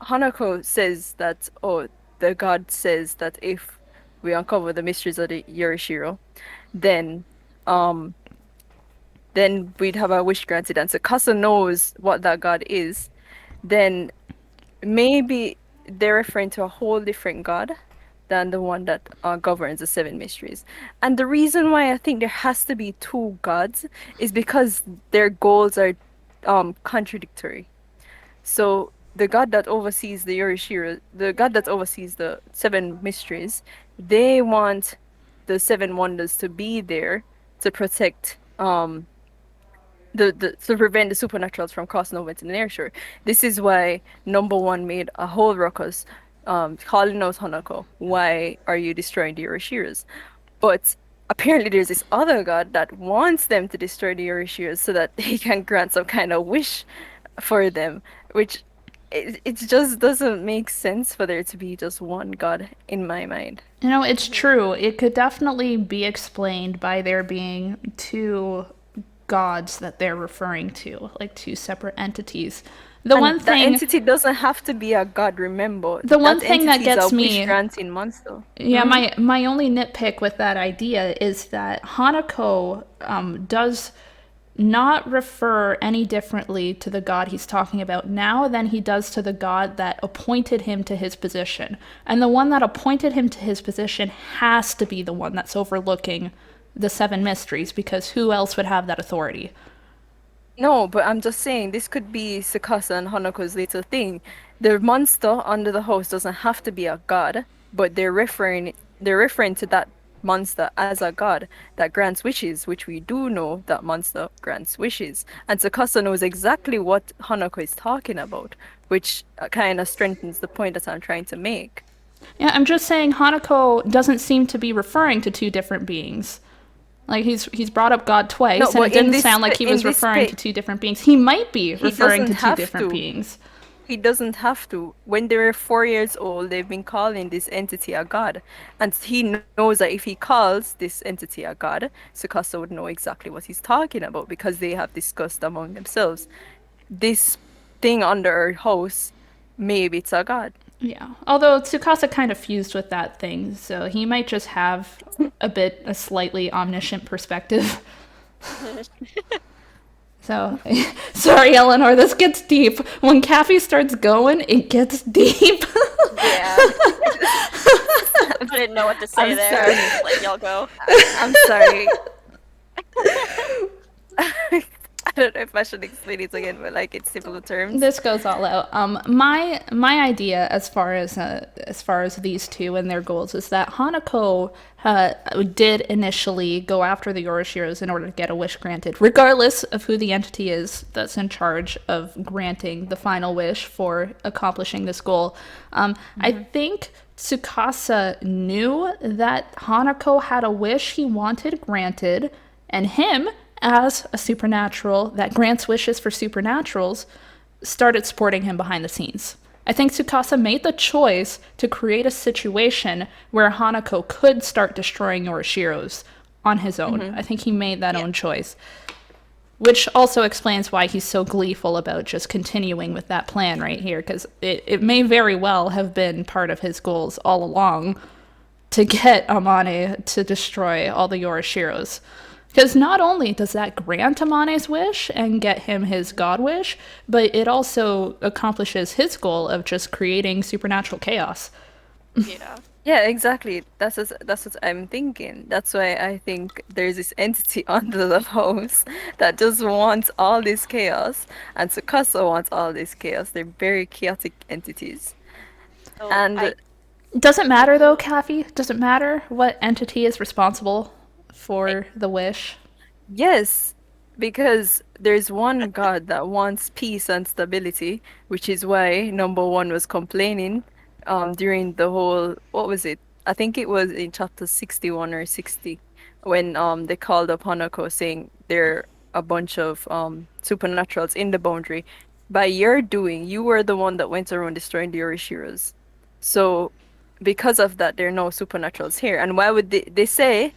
Hanako says that, oh, the god says that if we uncover the mysteries of the Yorishiro, then um then we'd have our wish granted. And Tsukasa knows what that god is, then maybe they're referring to a whole different god than the one that governs the seven mysteries. And the reason why I think there has to be two gods is because their goals are contradictory. So the god that oversees the Yorishiro, the god that oversees the seven mysteries, they want the seven wonders to be there to protect the to prevent the supernaturals from crossing over into the nearshore. This is why number one made a whole ruckus, calling out Hanako. Why are you destroying the Yoroshiras? But apparently there's this other god that wants them to destroy the Yoroshiras so that he can grant some kind of wish for them, which it just doesn't make sense for there to be just one god in my mind. You know, it's true. It could definitely be explained by there being two gods that they're referring to, like two separate entities. The And one that thing, entity doesn't have to be a god, remember. the one That thing that entity is a gets wish me, granting monster. yeah, my only nitpick with that idea is that Hanako does not refer any differently to the god he's talking about now than he does to the god that appointed him to his position. And the one that appointed him to his position has to be the one that's overlooking the seven mysteries, because who else would have that authority? No, but I'm just saying this could be Tsukasa and Hanako's little thing. The monster under the house doesn't have to be a god, but they're referring to that monster as a god that grants wishes, which we do know that monster grants wishes. And Tsukasa knows exactly what Hanako is talking about, which kind of strengthens the point that I'm trying to make. Yeah, I'm just saying Hanako doesn't seem to be referring to two different beings. Like he's brought up God No, twice, and it but in didn't this sound like he in was this referring case, to two different beings. He might be he referring to doesn't two have different to. beings. He doesn't have to. When they were 4 years old, they've been calling this entity a god. And he knows that if he calls this entity a god, Sukasa would know exactly what he's talking about because they have discussed among themselves. This thing under our house, maybe it's a god. Yeah. Although Tsukasa kind of fused with that thing, so he might just have a slightly omniscient perspective. So, sorry, Eleanor, this gets deep. When Kathy starts going, it gets deep. Yeah. I didn't know what to say I'm there. sorry. Just let y'all go. I'm sorry. I don't know if I should explain it again, but like in simpler terms. This goes all out. My idea as far as these two and their goals is that Hanako did initially go after the Yoroshiros in order to get a wish granted, regardless of who the entity is that's in charge of granting the final wish for accomplishing this goal. I think Tsukasa knew that Hanako had a wish he wanted granted, and him, as a supernatural that grants wishes for supernaturals, started supporting him behind the scenes. I think Tsukasa made the choice to create a situation where Hanako could start destroying Yoroshiros on his own. I think he made that own choice. Which also explains why he's so gleeful about just continuing with that plan right here, because it may very well have been part of his goals all along to get Amane to destroy all the Yoroshiros. Because not only does that grant Amane's wish and get him his god wish, but it also accomplishes his goal of just creating supernatural chaos. Yeah. Yeah, exactly. That's what I'm thinking. That's why I think there's this entity under the house that just wants all this chaos, and Tsukasa wants all this chaos. They're very chaotic entities. So And Does it matter though, Kathy? Does it matter what entity is responsible for the wish? yes, because there's one god that wants peace and stability, which is why number one was complaining during the whole, what was it? I think it was in chapter 61 or 60 when they called up Hanako saying they're a bunch of supernaturals in the boundary. By your doing, you were the one that went around destroying the Orishiras. So because of that, there are no supernaturals here. And why would they say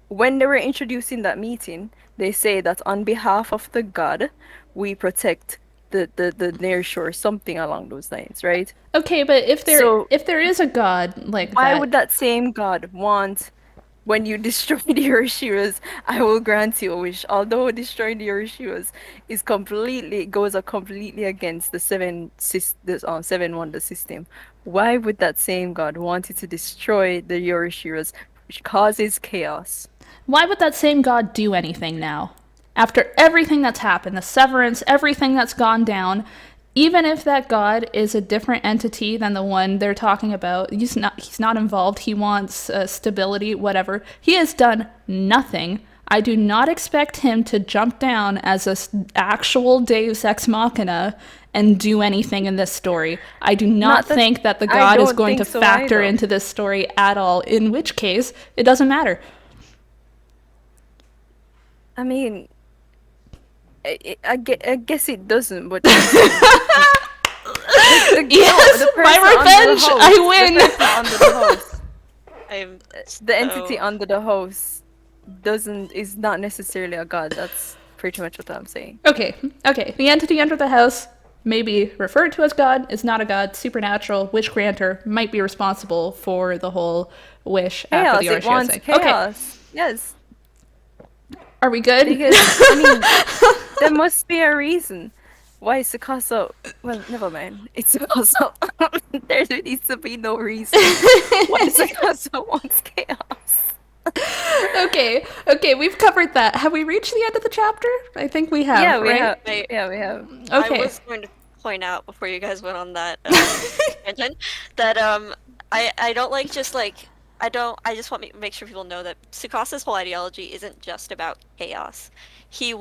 when they were introducing that meeting, they say that on behalf of the god, we protect the near shore, something along those lines, right? Okay, but So if there is a god like why that, would that same god want when you destroy the Urushiras, I will grant you a wish. Although destroying the Urushiras is completely goes completely against the seven wonder system. Why would that same god want you to destroy the Urushiras, which causes chaos? why would that same god do anything now? After everything that's happened, the severance, everything that's gone down, even if that god is a different entity than the one they're talking about, he's not involved. He wants stability, whatever. He has done nothing. I do not expect him to jump down as an actual Deus Ex Machina and do anything in this story. I do not think that the I god is don't going to think so factor either. into this story at all, in which case, it doesn't matter. I mean, I guess it doesn't, but Yes, the my person under the revenge! house, I the win! person under the house, I'm the entity so under the house is not necessarily a god. That's pretty much what I'm saying. Okay, okay. The entity under the house may be referred to as God, is not a god, supernatural, wish granter, might be responsible for the whole wish after Chaos. the It wants Orishio thing. Okay, chaos. Yes, are we good? because I mean, there must be a reason why Tsukasa. Well, never mind. It's Tsukasa. There needs to be no reason why Tsukasa wants chaos. Okay, okay, we've covered that. Have we reached the end of the chapter? I think we have, Yeah, we right? have. I, Yeah, we have. I Okay. was going to point out before you guys went on that tangent that I don't like just like I just want to make sure people know that Tsukasa's whole ideology isn't just about chaos. He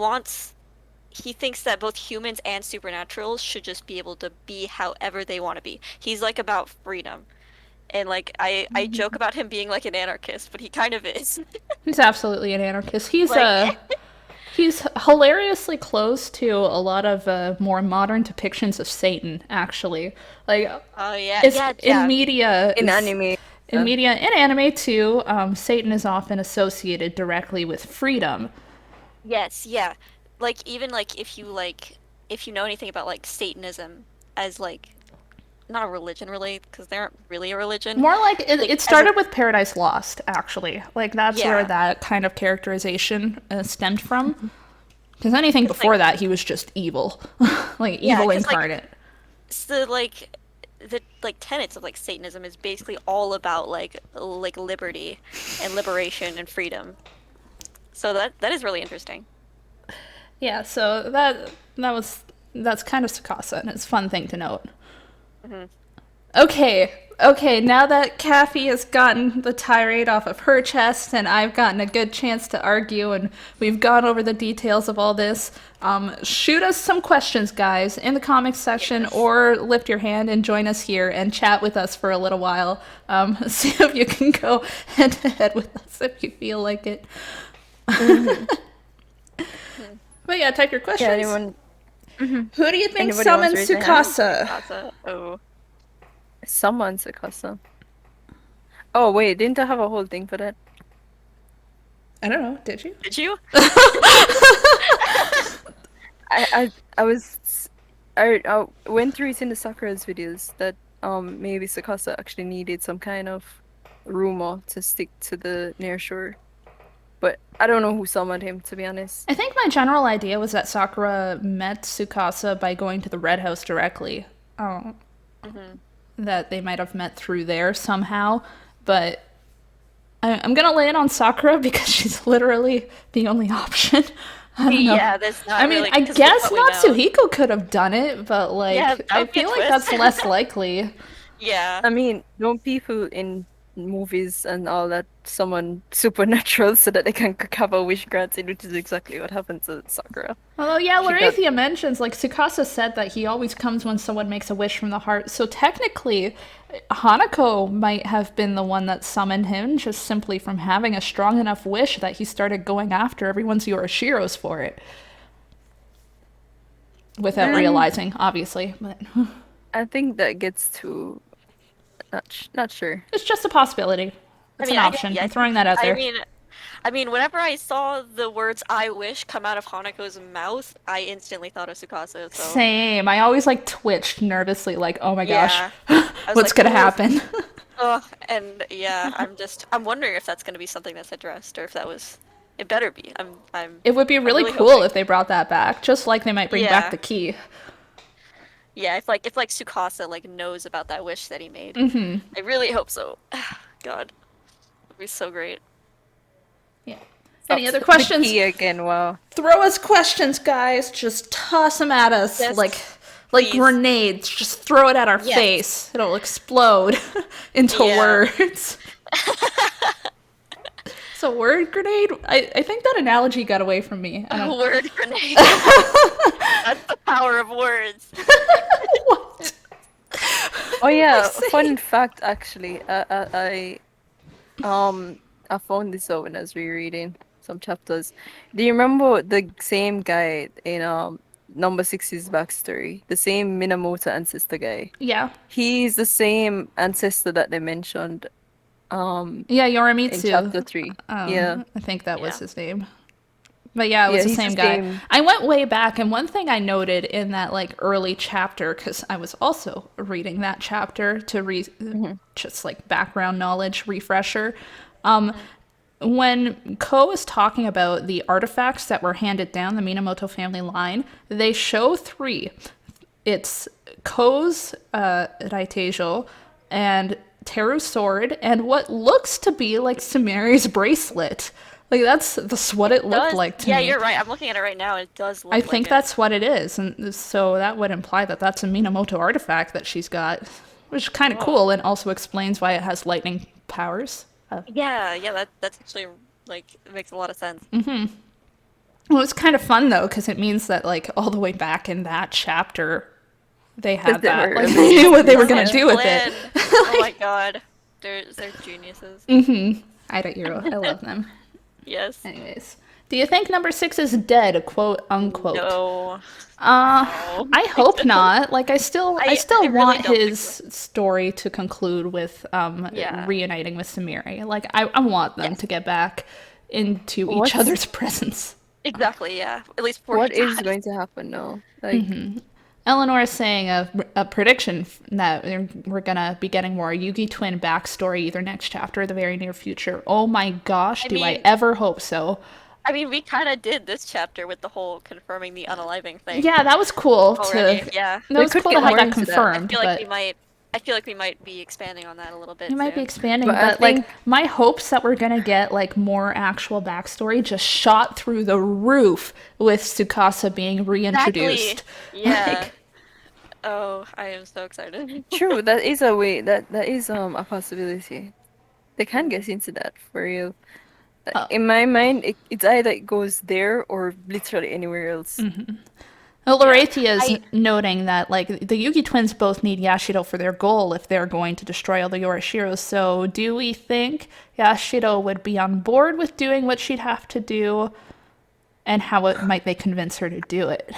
thinks that both humans and supernaturals should just be able to be however they want to be. He's like about freedom. And like I joke about him being like an anarchist, but he kind of is. He's absolutely an anarchist. Like He's hilariously close to a lot of more modern depictions of Satan, actually. Like, oh yeah, it's yeah, in yeah. media. In anime. In media and anime too, Satan is often associated directly with freedom. Yes, yeah. Like even if you know anything about like Satanism as like not a religion really because they aren't really a religion. More like Like, it as started with Paradise Lost, actually. Like that's where Yeah. that kind of characterization stemmed from. Because anything before that, he was just evil, like Yeah, evil 'cause, like, incarnate. So the like tenets of like Satanism is basically all about like liberty and liberation and freedom. So that is really interesting. Yeah, so that's kind of Sakasa, and it's a fun thing to note. Okay, now that Kathy has gotten the tirade off of her chest, and I've gotten a good chance to argue, and we've gone over the details of all this, shoot us some questions, guys, in the comments section, or lift your hand and join us here and chat with us for a little while. See if you can go head to head with us if you feel like it. But yeah, type your questions. Yeah, anyone? Who do you think Anybody wants summoned to raise their hand? Tsukasa? Oh. Someone's a custom. Oh wait, didn't I have a whole thing for that? I don't know, did you? Did you? I went through it in the Sakura's videos that maybe Sakasa actually needed some kind of rumor to stick to the near shore. But I don't know who summoned him, to be honest. I think my general idea was that Sakura met Tsukasa by going to the Red House directly. That they might have met through there somehow, but I'm gonna lay it on Sakura because she's literally the only option. I don't know. Yeah, that's not I mean, really, I 'cause guess with what we know. Natsuhiko could have done it, but like, Yeah, that I would be a feel like twist. that's less likely. Yeah. I mean, don't people in movies and all that summon supernatural so that they can have a wish granted, which is exactly what happened to Sakura. Although, yeah, She got Larathia mentions, like, Tsukasa said that he always comes when someone makes a wish from the heart. So technically, Hanako might have been the one that summoned him just simply from having a strong enough wish that he started going after everyone's Yoroshiros for it. Without realizing, obviously. But I think that gets to not sure. it's just a possibility. It's an option. I'm throwing that out there. I mean, whenever I saw the words "I wish" come out of Hanako's mouth, I instantly thought of Tsukasa. So Same. I always like twitched nervously, like, oh my gosh, yeah, I was what's like, gonna "Ugh, happen? ugh," and yeah, I'm wondering if that's gonna be something that's addressed, or if that was. It better be. It would be I'm really really cool hoping. if they brought that back, just like they might bring back Yeah, the key. yeah. If like Tsukasa like knows about that wish that he made, I really hope so. God, it'd be so great. Yeah. Stop Any other the questions? key again. Wow. Throw us questions, guys. Just toss them at us Yes, like please. grenades. Just throw it at our Yes. face. It'll explode into Yeah. words. So word grenade? I think that analogy got away from me. I don't Word grenade. That's the power of words. what? Oh yeah, say? fun fact actually. I found this out when I was rereading some chapters. Do you remember the same guy in number six's backstory? The same Minamoto ancestor guy. Yeah. He's the same ancestor that they mentioned Yeah, in Yorimitsu. chapter 3. Yeah. I think that was Yeah. his name. But yeah, it was Yeah, the he's the same guy. same. I went way back, and one thing I noted in that like early chapter, because I was also reading that chapter to just like background knowledge refresher. When Ko is talking about the artifacts that were handed down the Minamoto family line, they show three. It's Ko's Raiteijo and Teru's sword and what looks to be like Sumeri's bracelet. Like that's what it looked Does like to yeah, me. you're right. I'm looking at it right now. It does look I like think it. that's what it is, and so that would imply that that's a Minamoto artifact that she's got, which is kind of Oh. cool and also explains why it has lightning powers. Yeah, yeah. That's actually like it makes a lot of sense. Well, it's kind of fun though, because it means that like all the way back in that chapter, they had They that. were Like they knew what they were So gonna much do with it. plan. Oh my god, they're geniuses. AidaIro, I love them. Yes. Anyways, do you think number 6 is dead, quote unquote? No. I hope not. Like I still I really want don't think his story to conclude with Yeah. reuniting with Samiri. Like I want them Yes. to get back into each What's other's presence. Exactly. Yeah. At least before what he is dies. going to happen now? Like Eleanor is saying a prediction that we're gonna be getting more Yugi twin backstory either next chapter or the very near future. Oh my gosh, I do I mean, ever hope so? I mean, we kind of did this chapter with the whole confirming the unaliving thing Yeah, that was cool already. to. Yeah. That we was could cool to get have more that into that. I confirmed, feel like but we might. I feel like we might be expanding on that a little bit you might be soon. expanding, But I but like think my hopes that we're gonna get like more actual backstory just shot through the roof with Tsukasa being reintroduced. Exactly. Yeah. Like, Oh, I am so excited. true, that is a way that is a possibility. They can get into that for real. In my mind, it's either it goes there or literally anywhere else. well, Yeah. Larathia is noting that like the Yugi twins both need Yashido for their goal if they're going to destroy all the Yoroshiros. So, do we think Yashido would be on board with doing what she'd have to do, and how might they convince her to do it?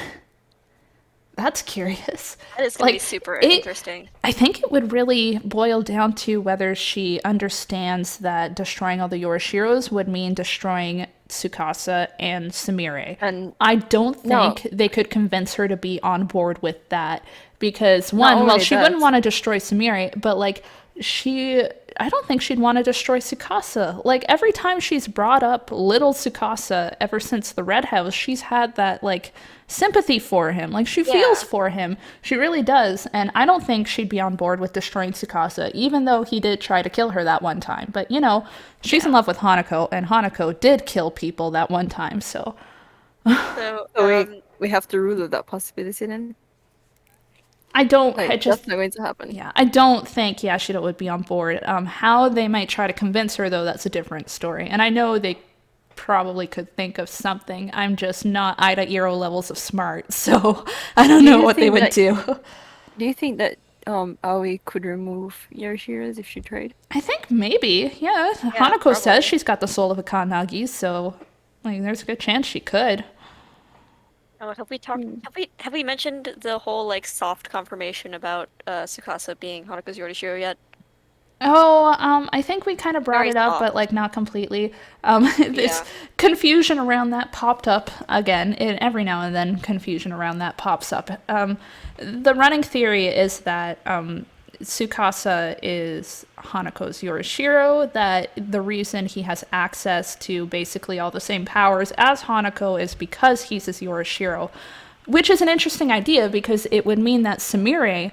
That's curious. That is gonna be Like super it, interesting. I think it would really boil down to whether she understands that destroying all the Yoroshiros would mean destroying Tsukasa and Sumire. And I don't no, think they could convince her to be on board with that because not one, well, only she wouldn't that, want to destroy Sumire, but like I don't think she'd want to destroy Tsukasa. Like every time she's brought up little Tsukasa ever since the Red House, she's had that like sympathy for him. Like she feels Yeah. for him. She really does. And I don't think she'd be on board with destroying Tsukasa, even though he did try to kill her that one time. But you know, she's in love with Hanako, and Hanako did kill people that one time. So So, so we have to rule out that possibility then. I don't. I Like just that's not going to happen. Yeah, I don't think Yashida would be on board. How they might try to convince her, though, that's a different story. And I know they probably could think of something. I'm just not AidaIro levels of smart, so I don't Do know you what they think would that do. do you think that Aoi could remove Yoroshiras if she tried? I think maybe, yeah. Yeah, Hanako says probably. she's got the soul of a Kanagi, so like, there's a good chance she could. Oh, have we talked? Hmm. Have we mentioned the whole like soft confirmation about Tsukasa being Hanuko's Yorishiro yet? Oh, I think we kind of brought Very it up, but soft. like not completely. This Yeah. confusion around that popped up again. Every now and then, confusion around that pops up. The running theory is that Tsukasa is Hanako's Yorishiro, that the reason he has access to basically all the same powers as Hanako is because he's his Yorishiro, which is an interesting idea because it would mean that Sumire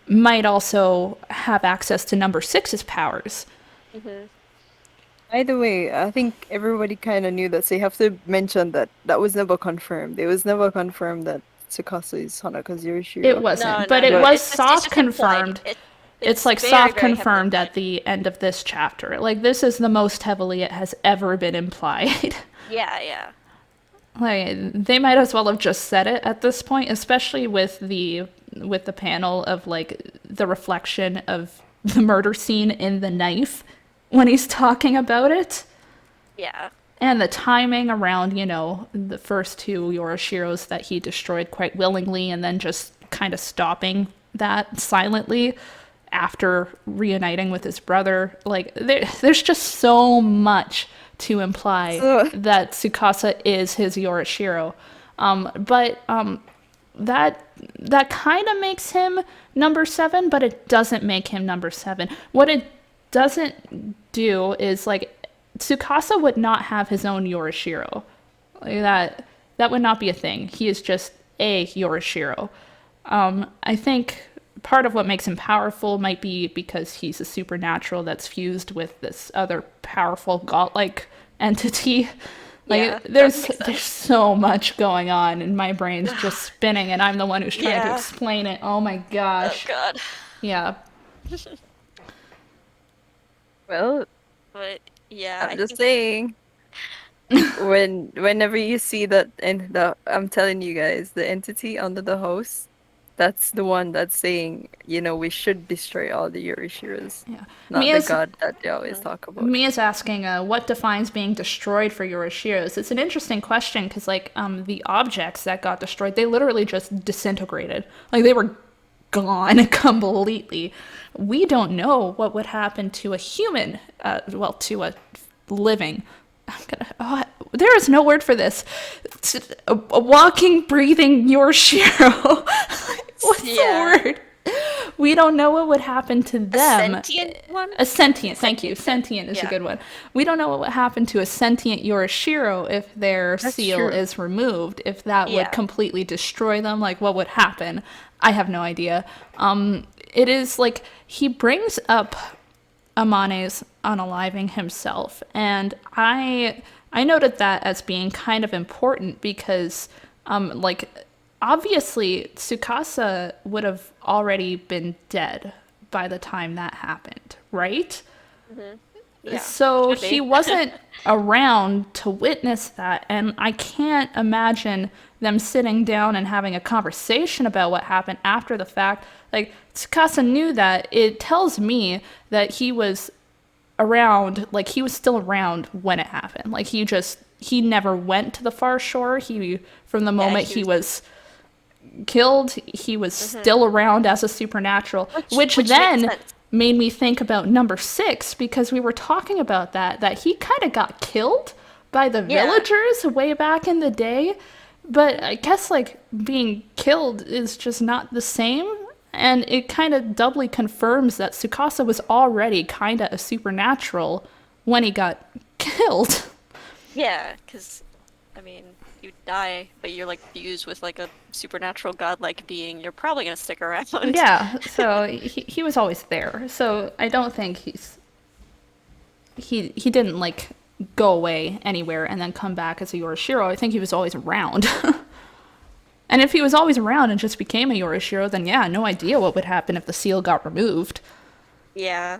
might also have access to number six's powers. Hmm. Either way, I think everybody kind of knew that, so you have to mention that that was never confirmed. It was never confirmed that Tsukasa is Hanaka's It Yorishiro. No, wasn't, but no, it no. But was It's soft just implied. confirmed. It's It's like very, soft very heavily confirmed implied. at the end of this chapter. Like this is the most heavily it has ever been implied. Yeah, yeah. Like they might as well have just said it at this point, especially with the panel of like the reflection of the murder scene in the knife when he's talking about it. Yeah. And the timing around, the first two Yoroshiros that he destroyed quite willingly and then just kind of stopping that silently after reuniting with his brother. Like, there's just so much to imply so that Tsukasa is his Yorishiro. But that that kind of makes him number seven, but it doesn't make him number seven. What it doesn't do is like Tsukasa would not have his own Yorishiro. Like that would not be a thing. He is just a Yorishiro. I think part of what makes him powerful might be because he's a supernatural that's fused with this other powerful godlike entity. Yeah. Like That would make there's sense. so much going on and my brain's just spinning and I'm the one who's trying to Yeah. explain it. Oh my Oh gosh. God. Yeah. well, But yeah, I'm I just think saying. Whenever you see that, and I'm telling you guys, the entity under the house, that's the one that's saying, we should destroy all the Yorishiras, Yeah. not the Mia's god that they always mhm. talk about. Mia's asking, what defines being destroyed for Yoroshiros? It's an interesting question because, like, the objects that got destroyed, they literally just disintegrated. Like, they were gone completely. We don't know what would happen to a human, well, to a living. There is no word for this. A walking, breathing Yorshiro. What's Yeah. the word? We don't know what would happen to A them. sentient one? A sentient, thank you. Sentient, yeah. Sentient is a Yeah. good one. We don't know what would happen to a sentient Yorishiro if their That's seal true. is removed, if that would Yeah. completely destroy them. Like, what would happen? I have no idea. It is like he brings up Amane's unaliving himself, and I noted that as being kind of important because, like, obviously Tsukasa would have already been dead by the time that happened, right? Hmm. Yeah. So Should he be. wasn't around to witness that, and I can't imagine them sitting down and having a conversation about what happened after the fact. Like, Tsukasa knew that. It tells me that he was around, like, he was still around when it happened. Like, he never went to the far shore. From the Yeah, moment he he was. was killed, he was Hmm. still around as a supernatural, which Which makes then sense. made me think about number six because we were talking about that he kind of got killed by the Yeah. villagers way back in the day. But I guess like being killed is just not the same. And it kind of doubly confirms that Tsukasa was already kind of a supernatural when he got killed. Yeah, because I mean, you die, but you're like fused with like a supernatural godlike being. You're probably gonna stick around. Yeah, so he was always there. So I don't think he didn't like go away anywhere and then come back as a Yorishiro. I think he was always around. And if he was always around and just became a Yorishiro, then yeah, no idea what would happen if the seal got removed. Yeah.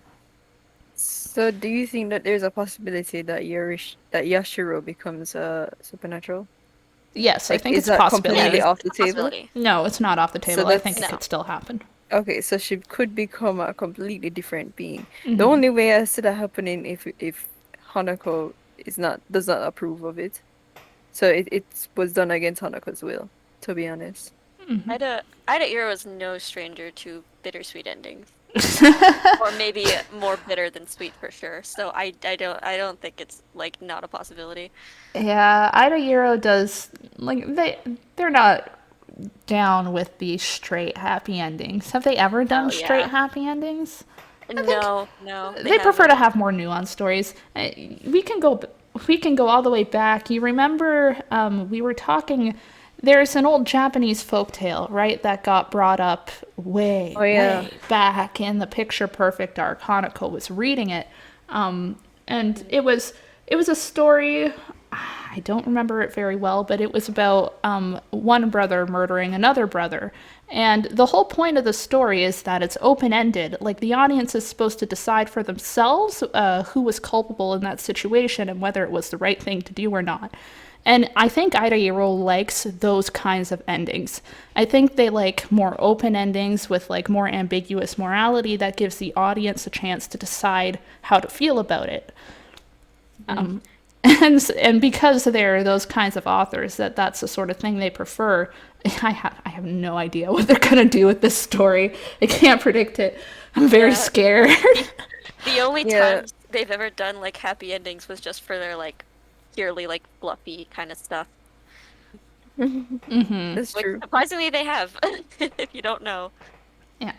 So, do you think that there's a possibility that Yashiro becomes supernatural? Yes, I Like, think is it's a that possibility. completely Yeah, off the it's a table? possibility. No, it's not off the So table. I think it that's- could still happen. Okay, so she could become a completely different being. Mhm. The only way I see that happening if Hanako does not approve of it. So it was done against Hanako's will, to be honest. AidaIro is no stranger to bittersweet endings. Or maybe more bitter than sweet for sure. So I don't think it's like not a possibility. Yeah, AidaIro does like they're not down with the straight happy endings. Have they ever done Oh, straight yeah. happy endings? No. They prefer to have more nuanced stories. We can go all the way back. You remember we were talking. There's an old Japanese folktale, right, that got brought up way back in the Picture Perfect arc. Hanako was reading it, and it was a story. I don't remember it very well, but it was about one brother murdering another brother. And the whole point of the story is that it's open-ended. Like, the audience is supposed to decide for themselves who was culpable in that situation and whether it was the right thing to do or not. And I think AidaIro likes those kinds of endings. I think they like more open endings with like more ambiguous morality that gives the audience a chance to decide how to feel about it. And because they're those kinds of authors that's the sort of thing they prefer. I have no idea what they're gonna do with this story. I can't predict it. I'm very scared. The only times they've ever done like happy endings was just for their like purely like fluffy kind of stuff. That's Which true. surprisingly they have, if you don't know. Yeah.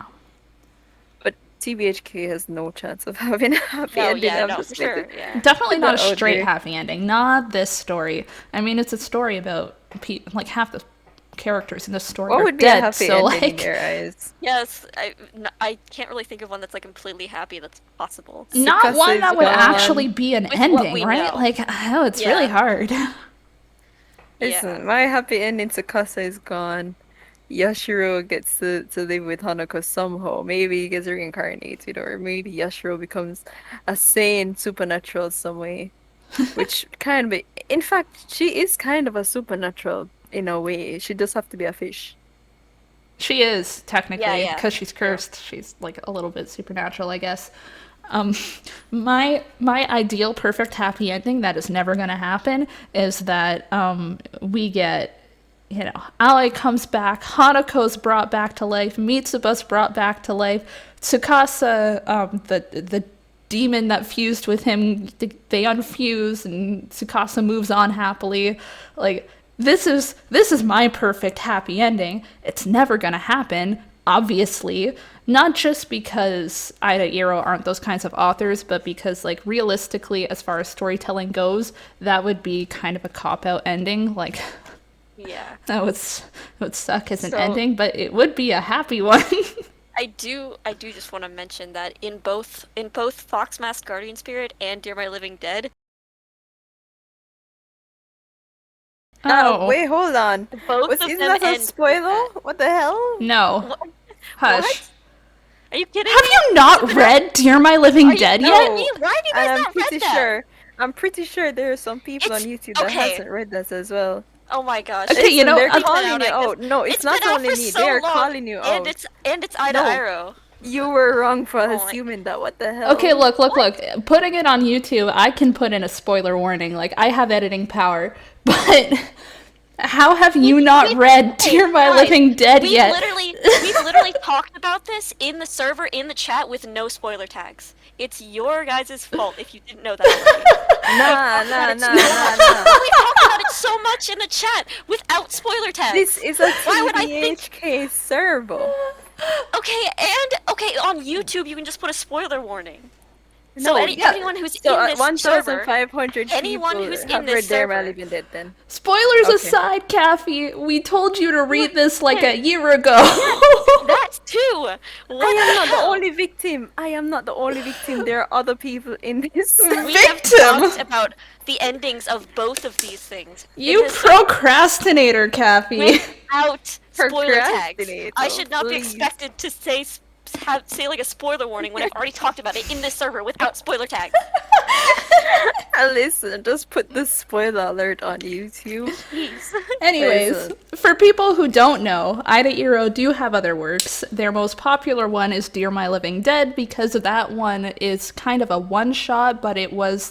But TBHK has no chance of having a happy ending. I'm No, just for sure. letting- Yeah. Definitely not a Oh, straight dear. happy ending. Not this story. I mean, it's a story about like half the characters in this story What are would be a dead. happy So ending in like, your eyes? Yes, I can't really think of one that's like completely happy that's possible. not Tsukasa one is that would gone. actually be an With what ending, we right? know. Like, oh, it's really Yeah. hard. Listen, my happy ending, Tsukasa is gone. Yashiro gets to live with Hanako somehow. Maybe he gets reincarnated, or maybe Yashiro becomes a sane supernatural some way. Which kind of, in fact, she is kind of a supernatural in a way. She does have to be a fish. She is technically Yeah, because she's cursed. She's like a little bit supernatural, I guess. My ideal perfect happy ending that is never gonna happen is that we get, you know, Ally comes back, Hanako's brought back to life, Mitsuba's brought back to life, Tsukasa, the demon that fused with him, they unfuse, and Tsukasa moves on happily. Like, this is my perfect happy ending. It's never gonna happen, obviously. Not just because AidaIro aren't those kinds of authors, but because, like, realistically, as far as storytelling goes, that would be kind of a cop-out ending. Like, Yeah. that would suck as an So- ending, but it would be a happy one. I do just want to mention that in both Fox Mask Guardian Spirit and Dear My Living Dead, Oh, Wait, hold on. both of Isn't them that a end with spoiler? that. What the hell? no. What? Hush. What? Are you kidding Have me? you not read Dear My Living Dead No. yet? Why have you guys And I'm not pretty read that? sure. I'm pretty sure there are some people on It's- YouTube that okay. hasn't read that as well. Oh my gosh. Okay, you Listen, know, they're I'll- calling you I guess. out. No, it's not been out only for me. so They're long, calling you out. and it's AidaIro. You were wrong for Oh my- assuming that. What the hell? Okay, look. Putting it on YouTube, I can put in a spoiler warning. Like, I have editing power. But how have you not read Dear My Guys, Living Dead we've yet? We've literally talked about this in the server, in the chat, with no spoiler tags. It's your guys' fault if you didn't know that already. Nah. We talked about it so much in the chat without spoiler tags. This is a Why would I think- TBHK server. Okay, on YouTube you can just put a spoiler warning. No, So yeah. anyone who's So in this server, 1,500 anyone people who's in have this read Dear My server- Living Dead then. Spoilers Okay. aside, Kathy, we told you to read this like a year ago. that too. What I am not the hell? only victim. I am not the only victim. There are other people in this. We have Victim. talked about the endings of both of these things. You It has- procrastinator, Kathy. without spoiler tags. Procrastinate, I oh, should not be please. expected to say like a spoiler warning when I've already talked about it in this server without spoiler tags. Listen, just put the spoiler alert on YouTube. Jeez. Anyways, Listen. for people who don't know, AidaIro do have other works. Their most popular one is Dear My Living Dead, because that one is kind of a one-shot, but it was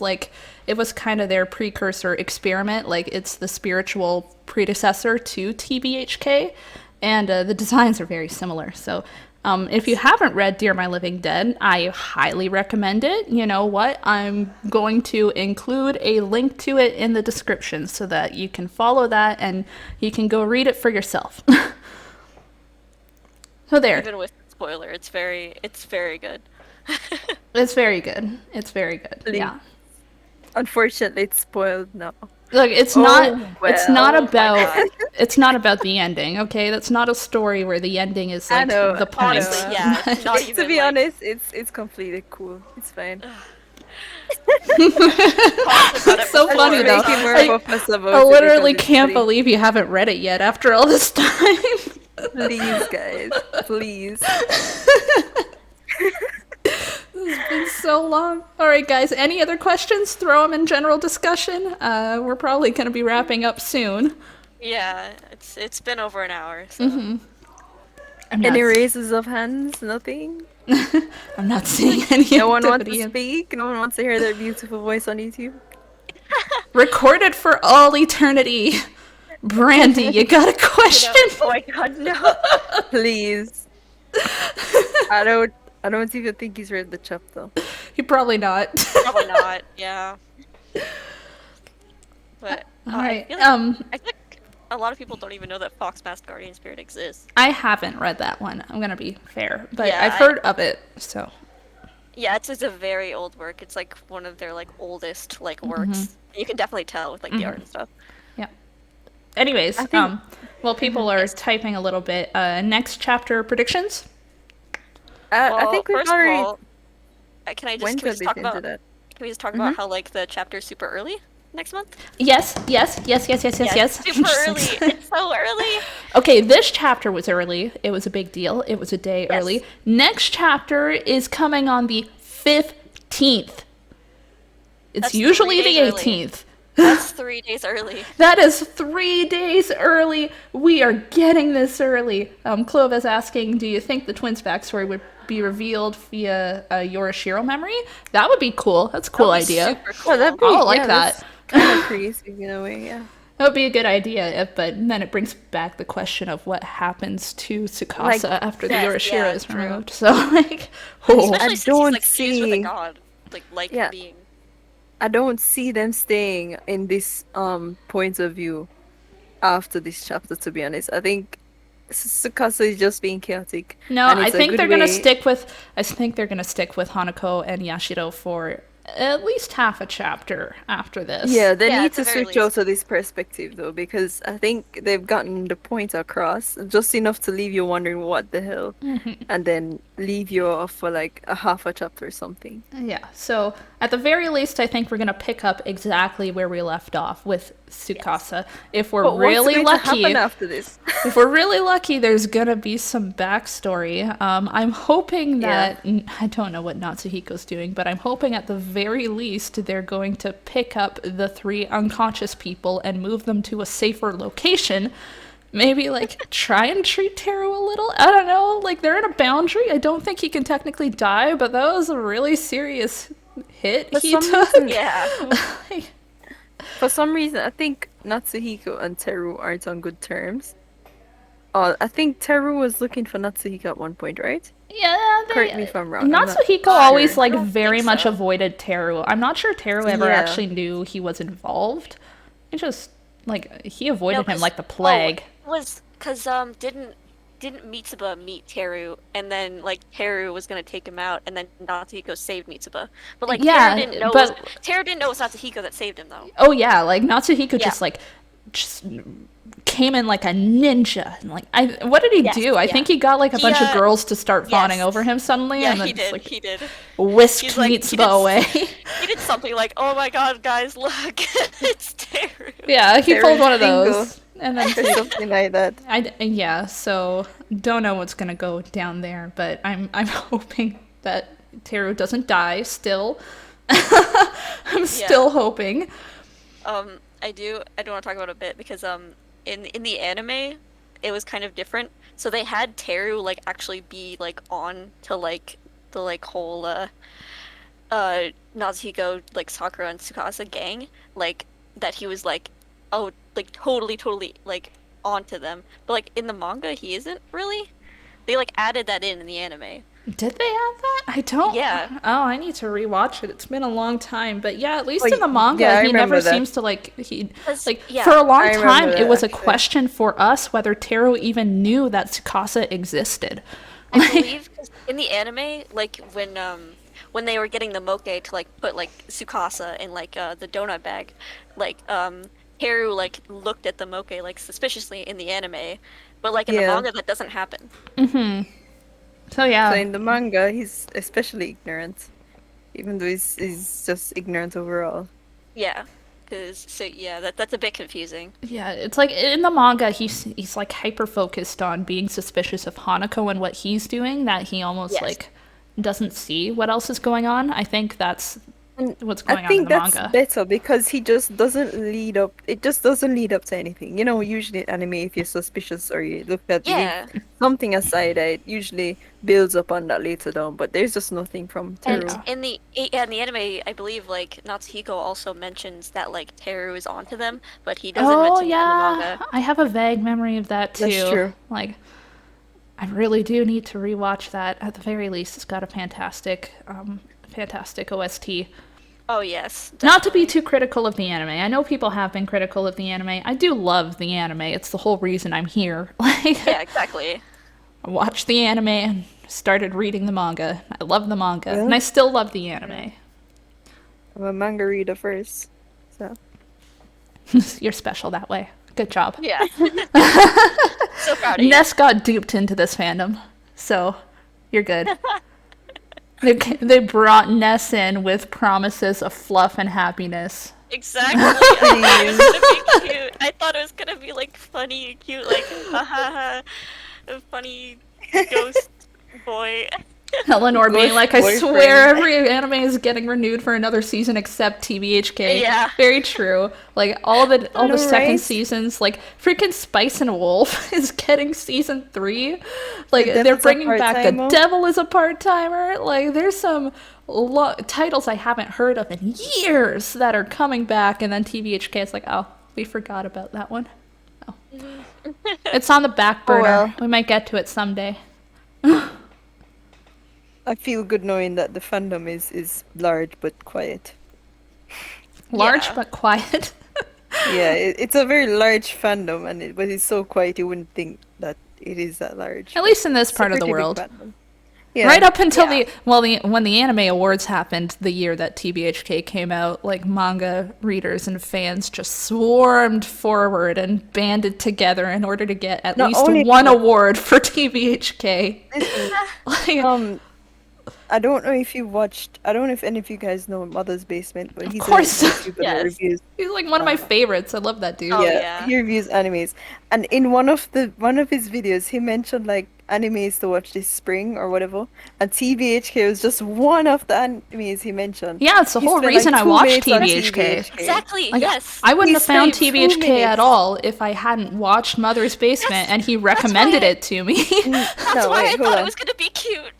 kind of their precursor experiment. Like, it's the spiritual predecessor to TBHK, and the designs are very similar. So if you haven't read Dear My Living Dead, I highly recommend it. You know what? I'm going to include a link to it in the description so that you can follow that and you can go read it for yourself. So there. Even with spoiler, it's very good. It's very good. It's very good. Please. Yeah. Unfortunately, it's spoiled now. Look, it's Oh, it's not well. about it's not about the ending, okay? That's not a story where the ending is I like know, the point. Honestly, yeah, it's not even, To be like, honest, it's completely cool. It's fine. It's so funny though. Making more I- of a fuss about I it literally because it's can't pretty- believe you haven't read it yet after all this time. Please, guys, please. It's been so long. All right, guys. Any other questions? Throw them in general discussion. We're probably going to be wrapping up soon. Yeah, it's been over an hour. So. I'm not, Any raises of hands? Nothing. I'm not seeing any. No one wants activity. to speak. No one wants to hear their beautiful voice on YouTube. Recorded for all eternity. Brandy, you got a question? Oh my god, no. Please. I don't even think he's read the chapter. You're probably not. Probably not. Yeah. But All right. I feel like a lot of people don't even know that Fox Masked Guardian Spirit exists. I haven't read that one. I'm gonna be fair, but Yeah, I've heard of it. So Yeah, it's a very old work. It's like one of their like oldest like works. You can definitely tell with like the art and stuff. yeah. Anyways, I think- while people are typing a little bit, next chapter predictions. I think we've first already of all, can we went a just bit talk into about that. can we just talk about how like the chapter's super early next month? Yes. Super early. It's so early. Okay, this chapter was early. It was a big deal. It was a day Yes. early. Next chapter is coming on the 15th. It's That's usually 3 the days early. 18th. That's 3 days early. That is 3 days early. We are getting this early. Clovis asking, do you think the twins' backstory would be revealed via a Yorishiro memory? That would be cool. That's a cool That'd be idea. super cool. Oh, that'd be, I like yeah, that. Kind of creative in a way, yeah. That would be a good idea, but then it brings back the question of what happens to Tsukasa Like, after the yes, Yorishiro yeah, is true. removed. So, like, oh. Especially I since don't he's like fused with a see- god, like Yeah. being. I don't see them staying in this point of view after this chapter, to be honest. I think Tsukasa is just being chaotic. No, and I it's a think good they're gonna way- stick with. I think they're gonna stick with Hanako and Yashiro for at least half a chapter after this. Yeah, they Yeah, need at the to very switch least. out to this perspective though, because I think they've gotten the point across just enough to leave you wondering what the hell, and then leave you off for like a half a chapter or something. Yeah. So at the very least, I think we're gonna pick up exactly where we left off with Tsukasa. If we're But really what's going to lucky, happen after this? if we're really lucky, there's gonna be some backstory. I'm hoping that I don't know what Natsuhiko's doing, but I'm hoping at the very least they're going to pick up the 3 unconscious people and move them to a safer location. Maybe like try and treat Teru a little. I don't know. Like they're in a boundary. I don't think he can technically die, but that was a really serious hit For he some took. reason- Yeah. Like, For some reason, I think Natsuhiko and Teru aren't on good terms. I think Teru was looking for Natsuhiko at one point, right? yeah, Correct me if I'm wrong. I'm not Natsuhiko sure. always like I don't very think much so. avoided Teru. I'm not sure Teru ever Yeah. actually knew he was involved. He just like he avoided No, him 'cause- like the plague. Oh, it was because didn't Mitsuba meet Teru, and then like Teru was gonna take him out, and then Natsuhiko saved Mitsuba. But like Yeah, but- Teru didn't know it was Natsuhiko that saved him though. Oh yeah, like Natsuhiko Yeah. just came in like a ninja. And, like what did he Yes, do? I yeah. think he got like a He, bunch of girls to start fawning yes. over him suddenly, Yeah, and then he just, did. like, He did. whisked He's like- he Mitsuba did- away. He did something like, "Oh my God, guys, look, it's Teru." Yeah, he Teru pulled one of Shingo. those. And then Or something like that. yeah, so don't know what's gonna go down there, but I'm hoping that Teru doesn't die still. I'm still hoping. I do want to talk about it a bit because in the anime it was kind of different. So they had Teru like actually be like on to like the like whole Natsuhiko like Sakura and Tsukasa gang, like that he was like oh like totally like onto them. But like in the manga he isn't really. They like added that in the anime. Did they add that? I don't. Yeah. Oh, I need to rewatch it. It's been a long time, but yeah, at least Oh, in the manga, yeah, I he never remember that. seems to like Yeah, for a long I time. remember It that, was a actually. question for us whether Teru even knew that Tsukasa existed. I believe 'cause in the anime, like when they were getting the moke to like put like Tsukasa in like the donut bag, like Haru like looked at the moke like suspiciously in the anime, but like in the Yeah. manga that doesn't happen. So yeah, So in the manga, he's especially ignorant, even though he's just ignorant overall. Yeah, that's a bit confusing. yeah, it's like in the manga, he's like hyper focused on being suspicious of Hanako and what he's doing that he almost Yes. like doesn't see what else is going on. I think that's And what's I going on in think the that's manga. better because he just doesn't lead up. It just doesn't lead up to anything. You know, usually in anime, if you're suspicious or you look at leave Yeah, something aside, it usually builds up on that later down. But there's just nothing from and Teru. in the anime, I believe like Natsuhiko also mentions that like Teru is onto them, but he doesn't Oh mention that in the yeah, manga. I have a vague memory of that That's too. true. Like, I really do need to rewatch that. At the very least, it's got a fantastic OST. Oh yes, Not to be definitely. too critical of the anime. I know people have been critical of the anime. I do love the anime. It's the whole reason I'm here. Like, Yeah, exactly. I watched the anime and started reading the manga. I love the manga, and Yeah. I still love the anime. I'm a manga reader first, so You're special that way. Good job. Yeah. So proud of you. Ness got duped into this fandom, so you're good. They brought Ness in with promises of fluff and happiness. Exactly. I thought it was gonna be cute. I thought it was gonna be like funny and cute, like ha a funny ghost boy. Eleanor being Ghost like, I boyfriend. swear every anime is getting renewed for another season except TBHK. Yeah. Very true. Like all the know, second right? seasons, like freaking Spice and Wolf is getting season 3. Like they're Devil's a bringing back The part-timer. Devil is a Part-Timer. Like there's some titles I haven't heard of in years that are coming back, and then TBHK is like, oh, we forgot about that one. Oh. It's on the back burner. well. We might get to it someday. I feel good knowing that the fandom is large but quiet. Large Yeah. but quiet. Yeah, it's a very large fandom, but it's so quiet you wouldn't think that it is that large. At least in this It's a part of the pretty big world. fandom. Yeah. Right up until Yeah. when the Anime Awards happened the year that TBHK came out, like manga readers and fans just swarmed forward and banded together in order to get at Not least only one that- award for TBHK. Like, I don't know if you watched. I don't know if any of you guys know Mother's Basement, but he's course. a YouTuber that Yes. reviews. he's like one of my favorites. I love that dude. Oh, yeah, yeah. he reviews animes, and in one of his videos, he mentioned like animes to watch this spring or whatever, and TBHK was just one of the animes he mentioned. Yeah, it's the He whole spent, reason like, I 2 watched minutes on TBHK. Exactly. Like, yes. I wouldn't He have found spent 2 TBHK at minutes. all if I hadn't watched Mother's Basement and he recommended why- it to me. That's No, why wait, I hold thought on. it was gonna be cute.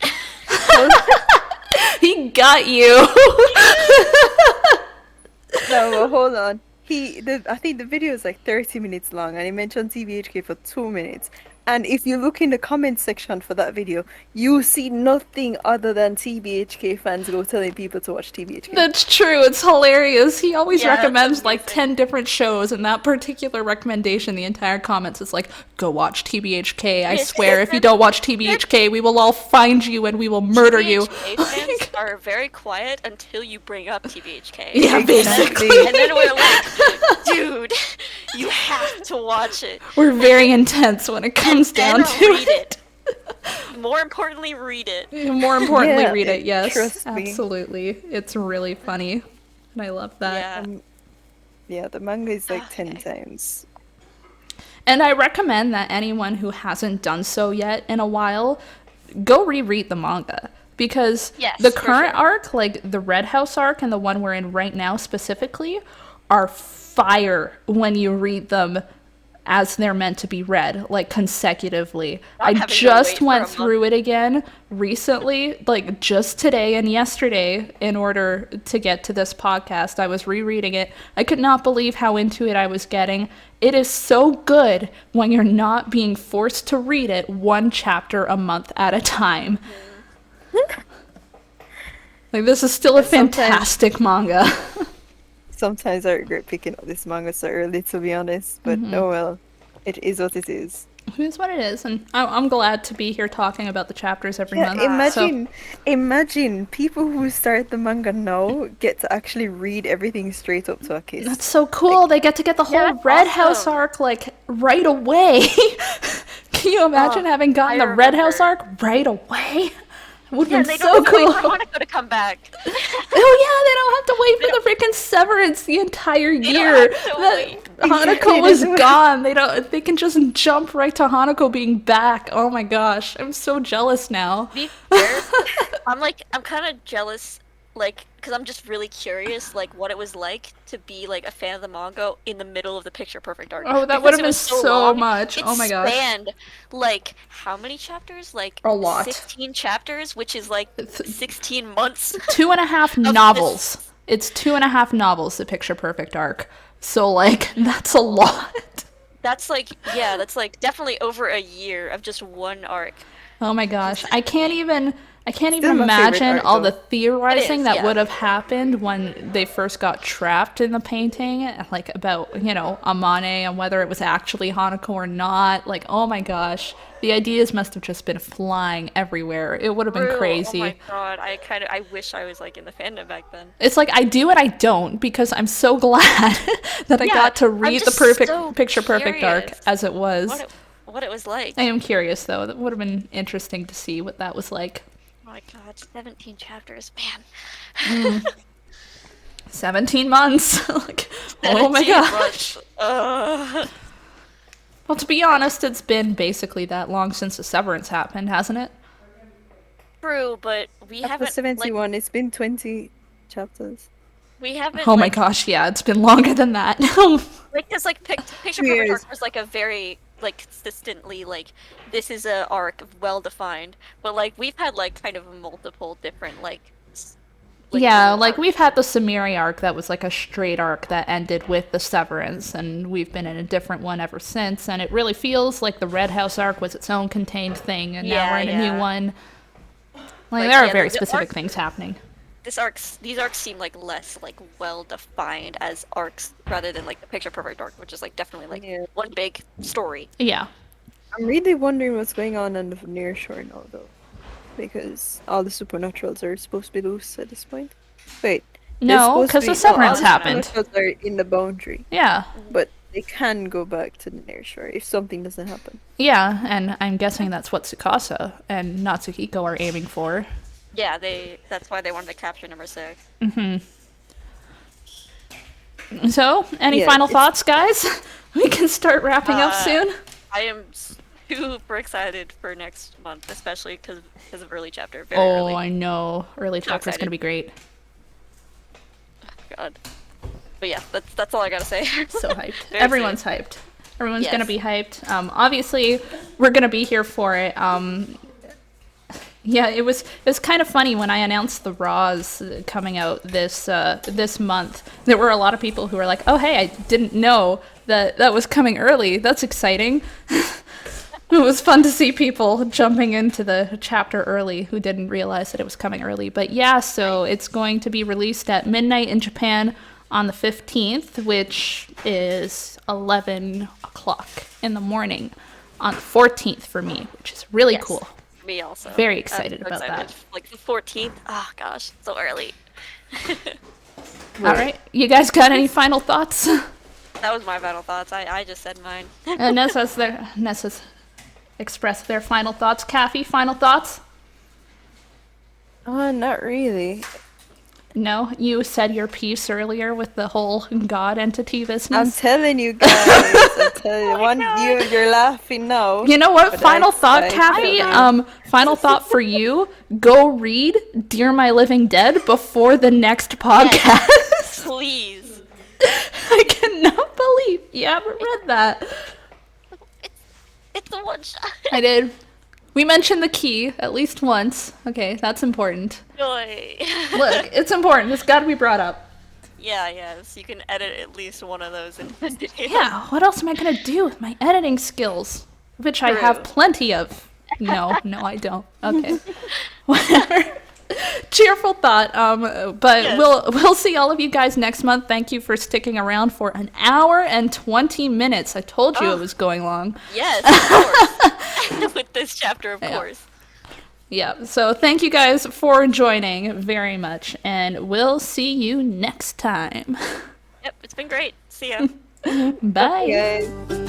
He got you. No, but hold on. I think the video is like 30 minutes long, and he mentioned TBHK for 2 minutes. And if you look in the comment section for that video, you see nothing other than TBHK fans go telling people to watch TBHK. That's true. It's hilarious. He always Yeah, that's recommends like amazing. 10 different shows, and that particular recommendation, the entire comments is like, go watch TBHK. I swear, if you don't watch TBHK, we will all find you and we will murder you. TBHK fans are very quiet until you bring up TBHK. Yeah, Exactly. And then we're like, dude, you have to watch it. We're very intense when it comes down Then to read it. More importantly, read it. More importantly, Yeah, read it. Yes, trust me. absolutely. It's really funny, and I love that. Yeah. Yeah, the manga is like 10 Okay. times. And I recommend that anyone who hasn't done so yet in a while, go reread the manga. Because Yes, the for current sure. arc, like the Red House arc and the one we're in right now specifically, are fire when you read them as they're meant to be read, like consecutively. I Not having to just wait for went a month. through it again recently, like just today and yesterday, in order to get to this podcast. I was rereading it. I could not believe how into it I was getting. It is so good when you're not being forced to read it one chapter a month at a time. Mhm. Like, this is still a And sometimes fantastic manga. sometimes I regret picking up this manga so early, to be honest. But oh well, it is what it is. It is what it is, and I'm glad to be here talking about the chapters every Yeah, month. So imagine people who start the manga now get to actually read everything straight up to a that's kiss. so Like, cool. They get to get the Yeah, whole that's Red House awesome. arc like right away. Can you imagine Oh, having I gotten the Red House remember. arc right away? It would Yeah, have and been they don't so have to wait cool. for Hanako to come back. Oh yeah, they don't have to wait They for the freaking severance the entire They don't year. have to That wait. Hanako exactly, was they don't. gone. They can just jump right to Hanako being back. Oh my gosh, I'm so jealous now. To be fair, I'm kind of jealous, like, because I'm just really curious, like, what it was like to be like a fan of the manga in the middle of the Picture Perfect arc. Oh, that would Because have it been was so so long, much. it Oh my gosh. spanned like how many chapters? Like A lot. 16 chapters, which is like It's 16 months 2.5 of novels. this. It's 2.5 novels, the Picture Perfect arc. So, like, that's a lot. That's like, yeah, that's like definitely over a year of just one arc. Oh my gosh. I can't Still even my favorite imagine art all the though. It theorizing is, that yeah. would have happened when they first got trapped in the painting, like about, Amane and whether it was actually Hanako or not. Like, oh my gosh. The ideas must have just been flying everywhere. It would have been True. Oh my crazy. God, I wish I was like in the fandom back then. It's like I do and I don't because I'm so glad that I Yeah, got to I'm read the just perfect so picture perfect arc curious as it what was. it was like. I am curious though. That would have been interesting to see what that was like. Oh my God, 17 chapters, man. 17 months. Like, oh my 17 gosh. months. Well, to be honest, it's been basically that long since the severance happened, hasn't it? True, but After 71, it's been 20 chapters. we haven't Oh my gosh, yeah, it's been longer than that. like because like Picture 2 Perfect years. arc was like a very like consistently like this is a arc well defined, but like we've had like kind of multiple different Yeah, little like we've arcs. had the Samiri arc that was like a straight arc that ended with the severance, and we've been in a different one ever since. And it really feels like the Red House arc was its own contained thing, and now we're in a new Yeah. one. Like, Like, there are yeah, very the specific arc things happening. these arcs seem like less like well defined as arcs rather than like the Picture Perfect arc, which is like definitely like Yeah. one big story. Yeah. I'm really wondering what's going on the nearshore now, though. Because all the supernaturals are supposed to be loose at this point. Wait. they're No, supposed to because the be- no, all severance the happened. supernaturals are in the boundary. Yeah. But they can go back to the nearshore if something doesn't happen. Yeah, and I'm guessing that's what Tsukasa and Natsuhiko are aiming for. Yeah, that's why they wanted to capture number 6. So, any Yeah, final it's- thoughts, guys? We can start wrapping up Uh, soon. I am super excited for next month, especially because of early chapter. Very Oh, early. I know. Early chapter's excited. gonna be great. God. But yeah, that's all I gotta say. So hyped. Very Everyone's soon. hyped. Everyone's gonna Yes. be hyped. Obviously, we're gonna be here for it. Yeah, it was kind of funny when I announced the Raws coming out this month. There were a lot of people who were like, "Oh, hey, I didn't know that was coming early. That's exciting." It was fun to see people jumping into the chapter early who didn't realize that it was coming early. But yeah, so it's going to be released at midnight in Japan on the 15th, which is 11 o'clock in the morning on the 14th for me, which is really Yes. cool. Me also. Very I'm excited so about that. Like the 14th. Oh gosh, so early. All right, you guys got any final thoughts? That was my final thoughts. I just said mine. Nessa's expressed their final thoughts. Kathy, final thoughts? Not really. No, you said your piece earlier with the whole god entity I'm business. telling you guys. I'm telling you. God. You're laughing now. You know what? But Final thought, I Kathy. feel you. Final thought for you. Go read Dear My Living Dead before the next podcast. Please. I cannot believe you haven't read that. It's a one shot. I did. We mentioned the key at least once. Okay, that's important. Joy. Look, it's important. It's got to be brought up. Yeah, so you can edit at least one of those in this video. Yeah, what else am I going to do with my editing skills? Which I have True. plenty of. No, I don't. Okay. Whatever. Cheerful thought. But Yes. we'll see all of you guys next month. Thank you for sticking around for an hour and 20 minutes. I told you it was going long. Yes, of course. With this chapter, of course. Yeah, so thank you guys for joining very much, and we'll see you next time. Yep, it's been great. See ya. Bye. Guys.